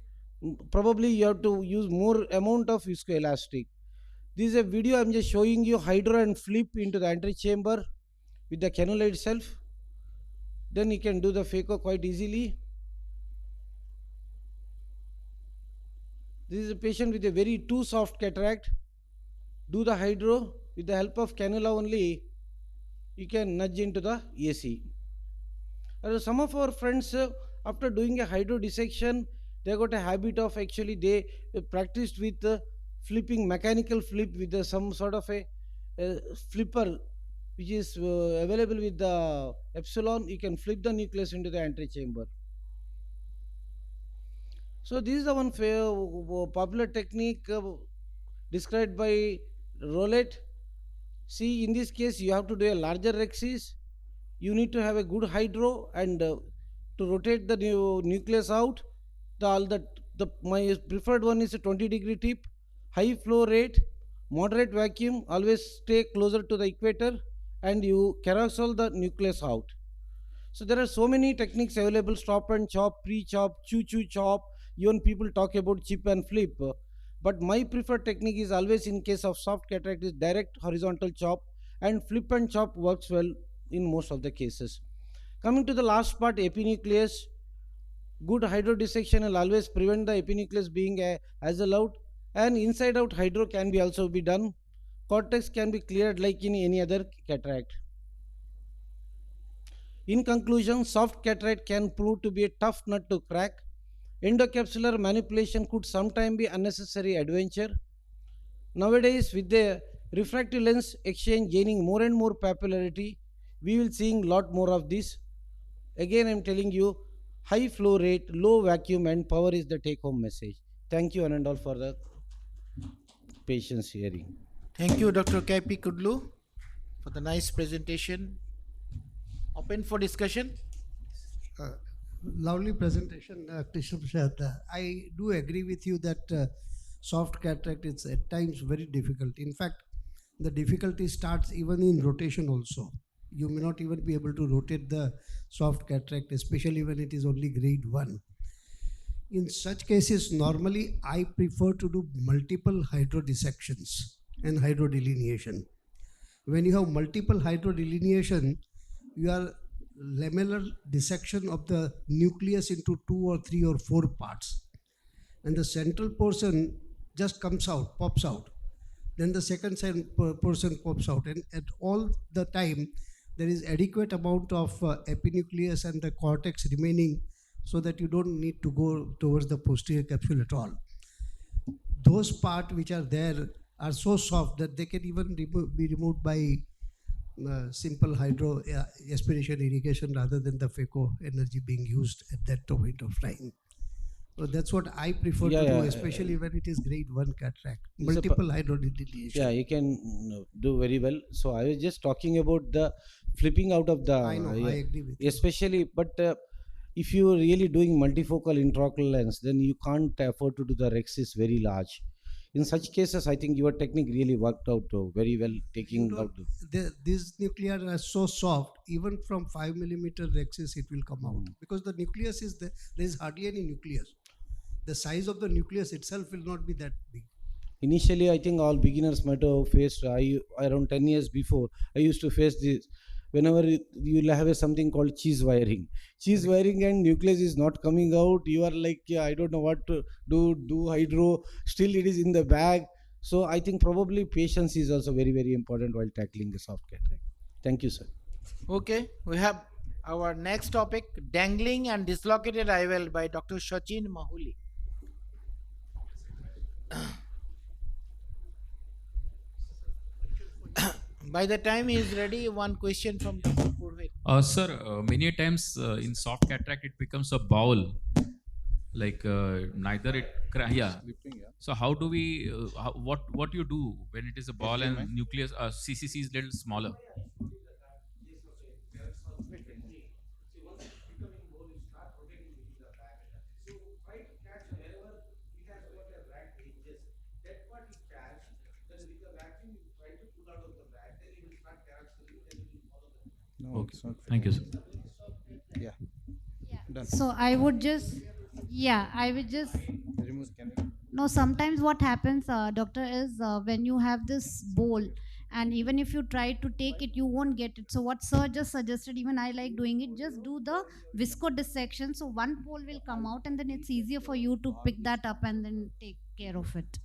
probably you have to use more amount of viscoelastic. This is a video I'm just showing you hydro and flip into the antechamber with the cannula itself. Then you can do the phaco quite easily. This is a patient with a very too soft cataract. Do the hydro with the help of cannula only. You can nudge into the AC. Some of our friends, after doing a hydro dissection, they got a habit of actually they practiced with flipping, mechanical flip with some sort of a flipper which is available with the epsilon. You can flip the nucleus into the antechamber. So this is the one popular technique described by Roulette. See, in this case, you have to do a larger rexis. You need to have a good hydro, and to rotate the nucleus out. My preferred one is a 20-degree tip, high flow rate, moderate vacuum. Always stay closer to the equator, and you carousel the nucleus out. So there are so many techniques available: stop and chop, pre-chop, chew chop. Even people talk about chip and flip. But my preferred technique is always, in case of soft cataract, is direct horizontal chop, and flip and chop works well in most of the cases. Coming to the last part, epinucleus. Good hydro dissection will always prevent the epinucleus being as allowed, and inside out hydro can be also be done. Cortex can be cleared like in any other cataract. In conclusion, soft cataract can prove to be a tough nut to crack. Endocapsular manipulation could sometimes be unnecessary adventure. Nowadays, with the refractive lens exchange gaining more and more popularity, we will seeing lot more of this. Again, I'm telling you, high flow rate, low vacuum, and power is the take-home message. Thank you, one and all, for the patience hearing. Thank you, Dr. KP Kudlu, for the nice presentation. Open for discussion. Lovely presentation, Krishna Prasad. I do agree with you that soft cataract is at times very difficult. In fact, the difficulty starts even in rotation also. You may not even be able to rotate the soft cataract, especially when it is only grade 1. In such cases, normally I prefer to do multiple hydro dissections and hydro delineation. When you have multiple hydro delineation, you are lamellar dissection of the nucleus into 2 or 3 or 4 parts, and the central portion just comes out, pops out. Then the second portion pops out, and at all the time there is adequate amount of epinucleus and the cortex remaining, so that you don't need to go towards the posterior capsule at all. Those parts which are there are so soft that they can even be removed by simple hydro aspiration irrigation rather than the phaco energy being used at that point of time. So that's what I prefer to do, especially when it is grade 1 cataract. Multiple hydro delineation. Yeah, you can do very well. So I was just talking about the flipping out of the. I know, I agree with you. Especially, but if you are really doing multifocal intraocular lens, then you can't afford to do the rexis very large. In such cases, I think your technique really worked out very well, taking out these nuclei are so soft, even from 5 millimeter rexis it will come out, because the nucleus is there is hardly any nucleus. The size of the nucleus itself will not be that big. Initially, I think all beginners might have faced, around 10 years before, I used to face this whenever you'll have something called cheese wiring. Cheese wiring and nucleus is not coming out. You are like, yeah, I don't know what to do hydro, still it is in the bag. So I think probably patience is also very, very important while tackling the soft cataract. Thank you, sir. Okay, we have our next topic, dangling and dislocated IOL by Dr. Sachin Mahuli. By the time he is ready, one question from Dr. Purvit. Sir, many times in soft cataract it becomes a bowel, like neither it yeah. So how do we what you do when it is a ball and nucleus CCC is little smaller? No, Okay, it's not thank you, sir. Yeah. Done. So I would just, yeah, I would just, Remove, can you? no, sometimes what happens, doctor, is when you have this bowl, and even if you try to take it, you won't get it. So what sir just suggested, even I like doing it, just do the visco dissection. So one pole will come out, and then it's easier for you to pick that up and then take care of it.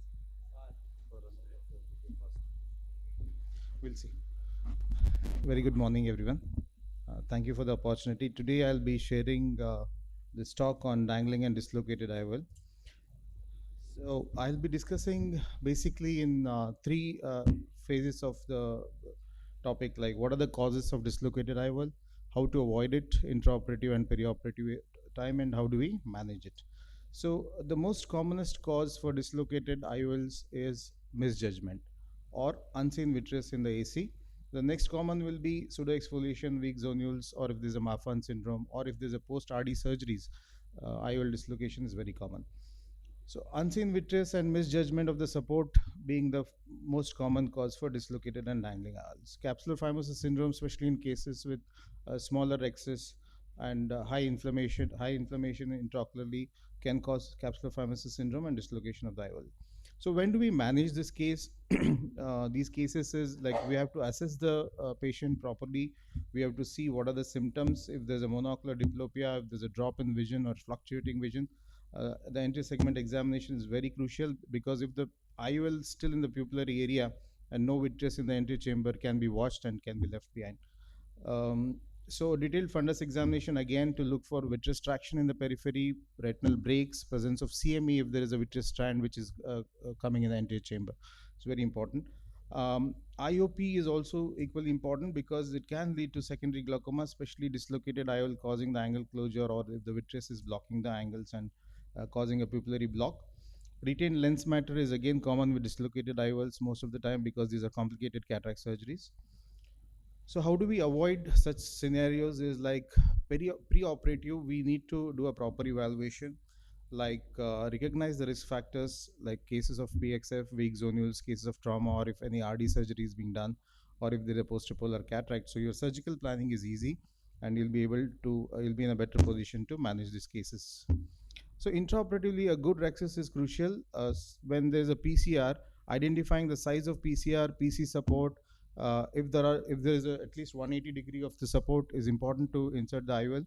We'll see. Very good morning, everyone. Thank you for the opportunity. Today, I'll be sharing this talk on dangling and dislocated IOL. So, I'll be discussing basically in three phases of the topic, like what are the causes of dislocated IOL, how to avoid it, intraoperative and perioperative time, and how do we manage it. So, the most commonest cause for dislocated IOLs is misjudgment or unseen vitreous in the AC. The next common will be pseudoexfoliation, weak zonules, or if there's a Marfan syndrome, or if there's a post-RD surgeries, IOL dislocation is very common. So unseen vitreous and misjudgment of the support being the most common cause for dislocated and dangling IOLs. Capsular phimosis syndrome, especially in cases with smaller excess and high inflammation intraocularly, can cause capsular phimosis syndrome and dislocation of the IOL. So when do we manage this case? These cases is like we have to assess the patient properly. We have to see what are the symptoms. If there's a monocular diplopia, if there's a drop in vision or fluctuating vision, the anterior segment examination is very crucial, because if the IOL is still in the pupillary area and no vitreous in the anterior chamber, can be watched and can be left behind. So detailed fundus examination again to look for vitreous traction in the periphery, retinal breaks, presence of CME if there is a vitreous strand which is coming in the anterior chamber. It's very important. IOP is also equally important because it can lead to secondary glaucoma, especially dislocated IOL causing the angle closure, or if the vitreous is blocking the angles and causing a pupillary block. Retained lens matter is again common with dislocated IOLs most of the time because these are complicated cataract surgeries. So how do we avoid such scenarios is like pre-operative, we need to do a proper evaluation, like recognize the risk factors like cases of PXF, weak zonules, cases of trauma, or if any RD surgery is being done, or if there is a post-polar cataract. So your surgical planning is easy and you'll be able to, you'll be in a better position to manage these cases. So intraoperatively, a good rexus is crucial. When there's a PCR, identifying the size of PCR, PC support, if there is at least 180 degree of the support is important to insert the IOL.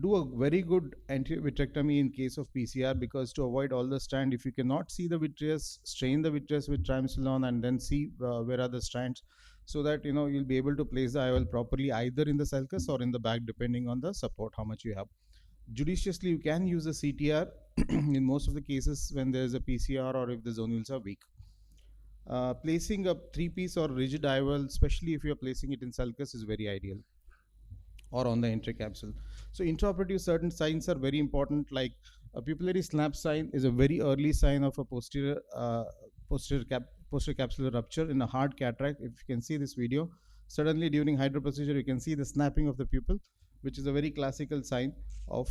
Do a very good anterior vitrectomy in case of PCR, because to avoid all the strand, if you cannot see the vitreous, strain the vitreous with triamcinolone and then see where are the strands, so that you'll be able to place the IOL properly either in the sulcus or in the back, depending on the support how much you have. Judiciously, you can use a CTR in most of the cases when there is a PCR or if the zonules are weak. Placing a three-piece or rigid IOL, especially if you are placing it in sulcus, is very ideal, or on the intracapsule. So intraoperative certain signs are very important, like a pupillary snap sign is a very early sign of a posterior capsular rupture in a hard cataract. If you can see this video, suddenly during hydro procedure you can see the snapping of the pupil, which is a very classical sign of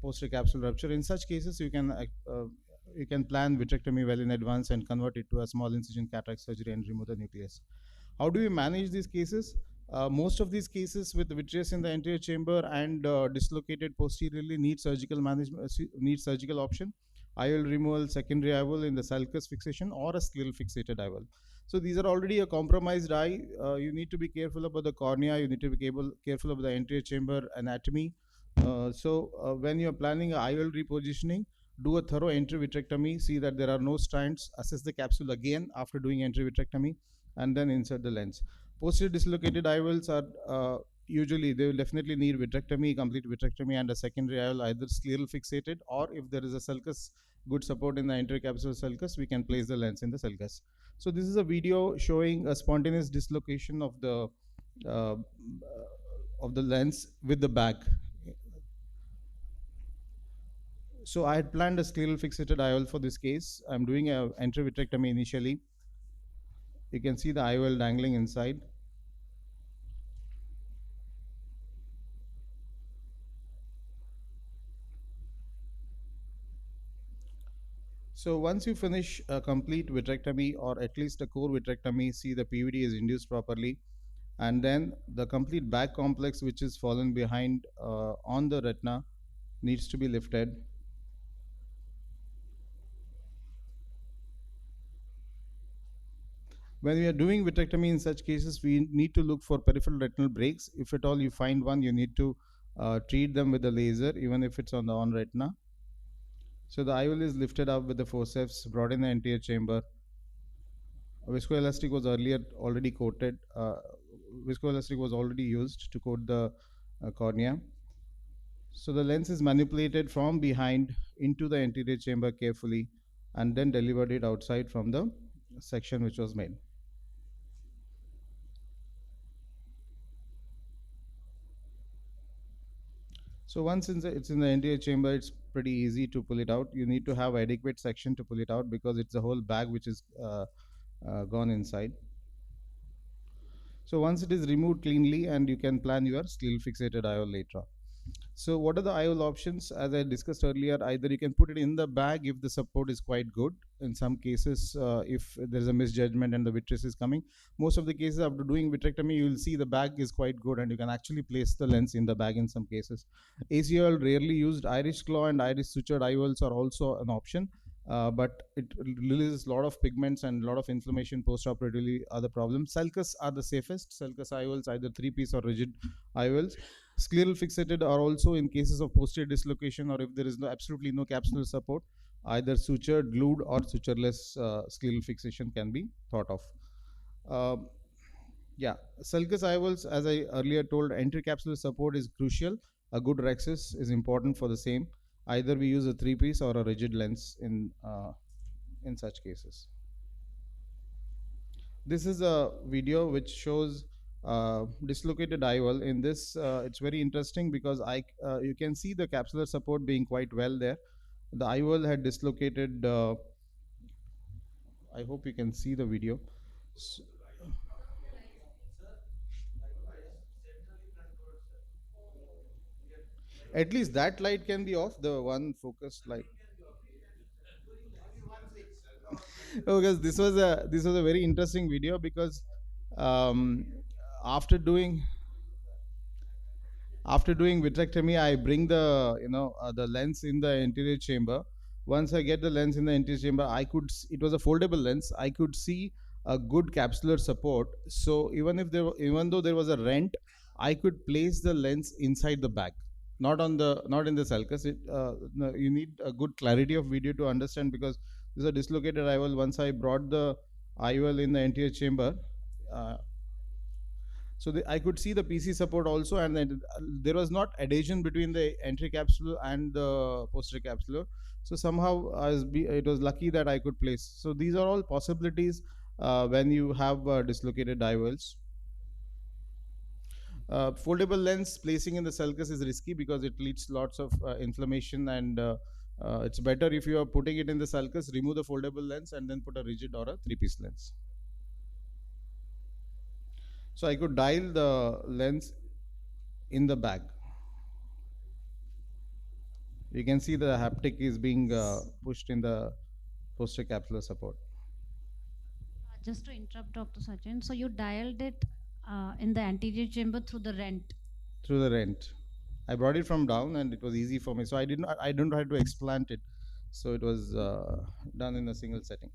posterior capsular rupture. In such cases, you can plan vitrectomy well in advance and convert it to a small incision cataract surgery and remove the nucleus. How do we manage these cases? Most of these cases with vitreous in the anterior chamber and dislocated posteriorly need surgical management, need surgical option. IOL removal, secondary IOL in the sulcus fixation, or a scleral fixated IOL. So these are already a compromised eye. You need to be careful about the cornea. You need to be careful about the anterior chamber anatomy. When you're planning a IOL repositioning, do a thorough vitrectomy, see that there are no strands, assess the capsule again after doing vitrectomy, and then insert the lens. Posterior dislocated IOLs are usually, they will definitely need vitrectomy, complete vitrectomy, and a secondary IOL, either scleral fixated, or if there is a sulcus, good support in the anterior capsular sulcus, we can place the lens in the sulcus. So this is a video showing a spontaneous dislocation uh, of the lens with the bag. So I had planned a scleral fixated IOL for this case. I'm doing a vitrectomy initially. You can see the IOL dangling inside. So once you finish a complete vitrectomy, or at least a core vitrectomy, see the PVD is induced properly, and then the complete bag complex which is fallen behind on the retina needs to be lifted. When we are doing vitrectomy in such cases, we need to look for peripheral retinal breaks. If at all you find one, you need to treat them with a laser, even if it's on the on retina. So the IOL is lifted up with the forceps, brought in the anterior chamber. Viscoelastic was earlier already coated. Viscoelastic was already used to coat the cornea. So the lens is manipulated from behind into the anterior chamber carefully, and then delivered it outside from the section which was made. So once it's in the anterior chamber, it's pretty easy to pull it out. You need to have adequate section to pull it out, because it's the whole bag which is gone inside. So once it is removed cleanly, and you can plan your scleral fixated IOL later on. So what are the IOL options? As I discussed earlier, either you can put it in the bag if the support is quite good. In some cases, if there's a misjudgment and the vitreous is coming, most of the cases after doing vitrectomy, you will see the bag is quite good, and you can actually place the lens in the bag in some cases. ACOL rarely used. Iris claw and iris sutured IOLs are also an option. But it releases a lot of pigments and a lot of inflammation post-operatively are the problem. Sulcus are the safest. Sulcus IOLs, either 3-piece or rigid IOLs. Scleral fixated are also in cases of posterior dislocation, or if there is absolutely no capsular support, either sutured, glued, or sutureless scleral fixation can be thought of. Yeah, sulcus IOLs, as I earlier told, capsular support is crucial. A good rhexis is important for the same. Either we use a 3-piece or a rigid lens in such cases. This is a video which shows dislocated IOL. In this, it's very interesting because you can see the capsular support being quite well there. The IOL had dislocated. I hope you can see the video. At least that light can be off, the one focused light. Because this was a very interesting video, because um, after doing vitrectomy, I bring the lens in the anterior chamber. Once I get the lens in the anterior chamber, it was a foldable lens. I could see a good capsular support. So even though there was a rent, I could place the lens inside the bag, not in the sulcus. You need a good clarity of video to understand, because this is a dislocated IOL. Once I brought the IOL in the anterior chamber, I could see the PC support also, and then there was not adhesion between the anterior capsule and the posterior capsular. So somehow it was lucky that I could place. So these are all possibilities when you have dislocated IOLs. Foldable lens placing in the sulcus is risky because it leads lots of inflammation, and it's better if you are putting it in the sulcus, remove the foldable lens and then put a rigid or a 3-piece lens. So I could dial the lens in the bag. You can see the haptic is being pushed in the posterior capsular support. Just to interrupt, Dr. Sachin, so you dialed it in the anterior chamber through the rent? Through the rent. I brought it from down and it was easy for me. So I don't have to explant it. So it was done in a single setting.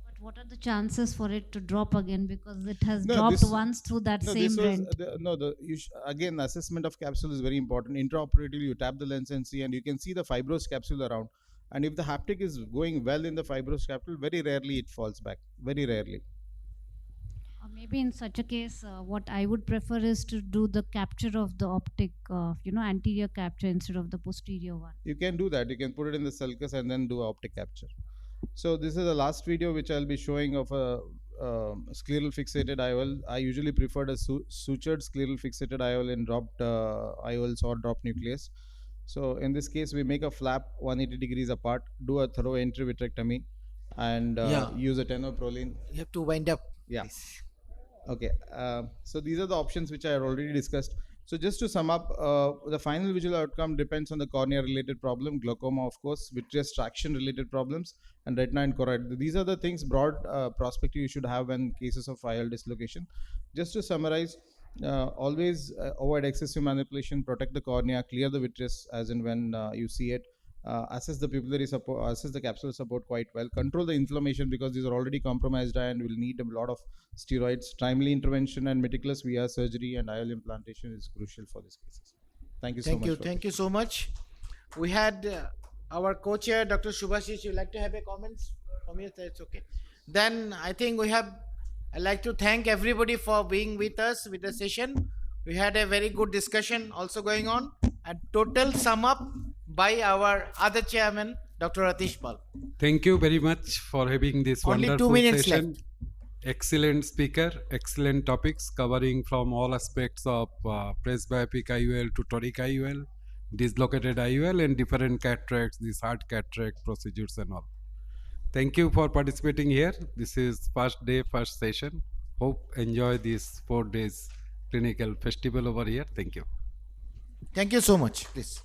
But what are the chances for it to drop again? Because it has No, dropped this once through that no, same this was rent. again, assessment of capsule is very important. Intraoperatively, you tap the lens and see, and you can see the fibrous capsule around. And if the haptic is going well in the fibrous capsule, very rarely it falls back. Very rarely. Or maybe in such a case, what I would prefer is to do the capture of the optic, anterior capture instead of the posterior one. You can do that. You can put it in the sulcus and then do optic capture. So this is the last video which I'll be showing of a scleral fixated IOL. I usually prefer a sutured scleral fixated IOL in dropped IOLs or dropped nucleus. So in this case, we make a flap 180 degrees apart, do a thorough entry vitrectomy, and use a tenoprolene. You have to wind up. Yeah. Please. Okay. So these are the options which I had already discussed. So just to sum up, the final visual outcome depends on the cornea-related problem, glaucoma, of course, vitreous traction-related problems, and retina and choroid. These are the things, broad perspective you should have when cases of IOL dislocation. Just to summarize, always avoid excessive manipulation, protect the cornea, clear the vitreous as and when you see it. Assess the pupillary support, assess the capsular support quite well. Control the inflammation because these are already compromised and will need a lot of steroids. Timely intervention and meticulous VR surgery and IOL implantation is crucial for these cases. Thank you so much. Thank you so much. We had our co-chair, Dr. Subhashish. You'd like to have a comments from you? That's okay. Then I think I'd like to thank everybody for being with us with the session. We had a very good discussion also going on. And total sum up by our other chairman, Dr. Atish Pal. Thank you very much for having this Only 2 wonderful minutes session. left. Excellent speaker, excellent topics covering from all aspects of presbyopic IOL to toric IOL, dislocated IOL, and different cataracts, these hard cataract procedures and all. Thank you for participating here. This is first day, first session. Hope enjoy this 4 days clinical festival over here. Thank you. Thank you so much. Please.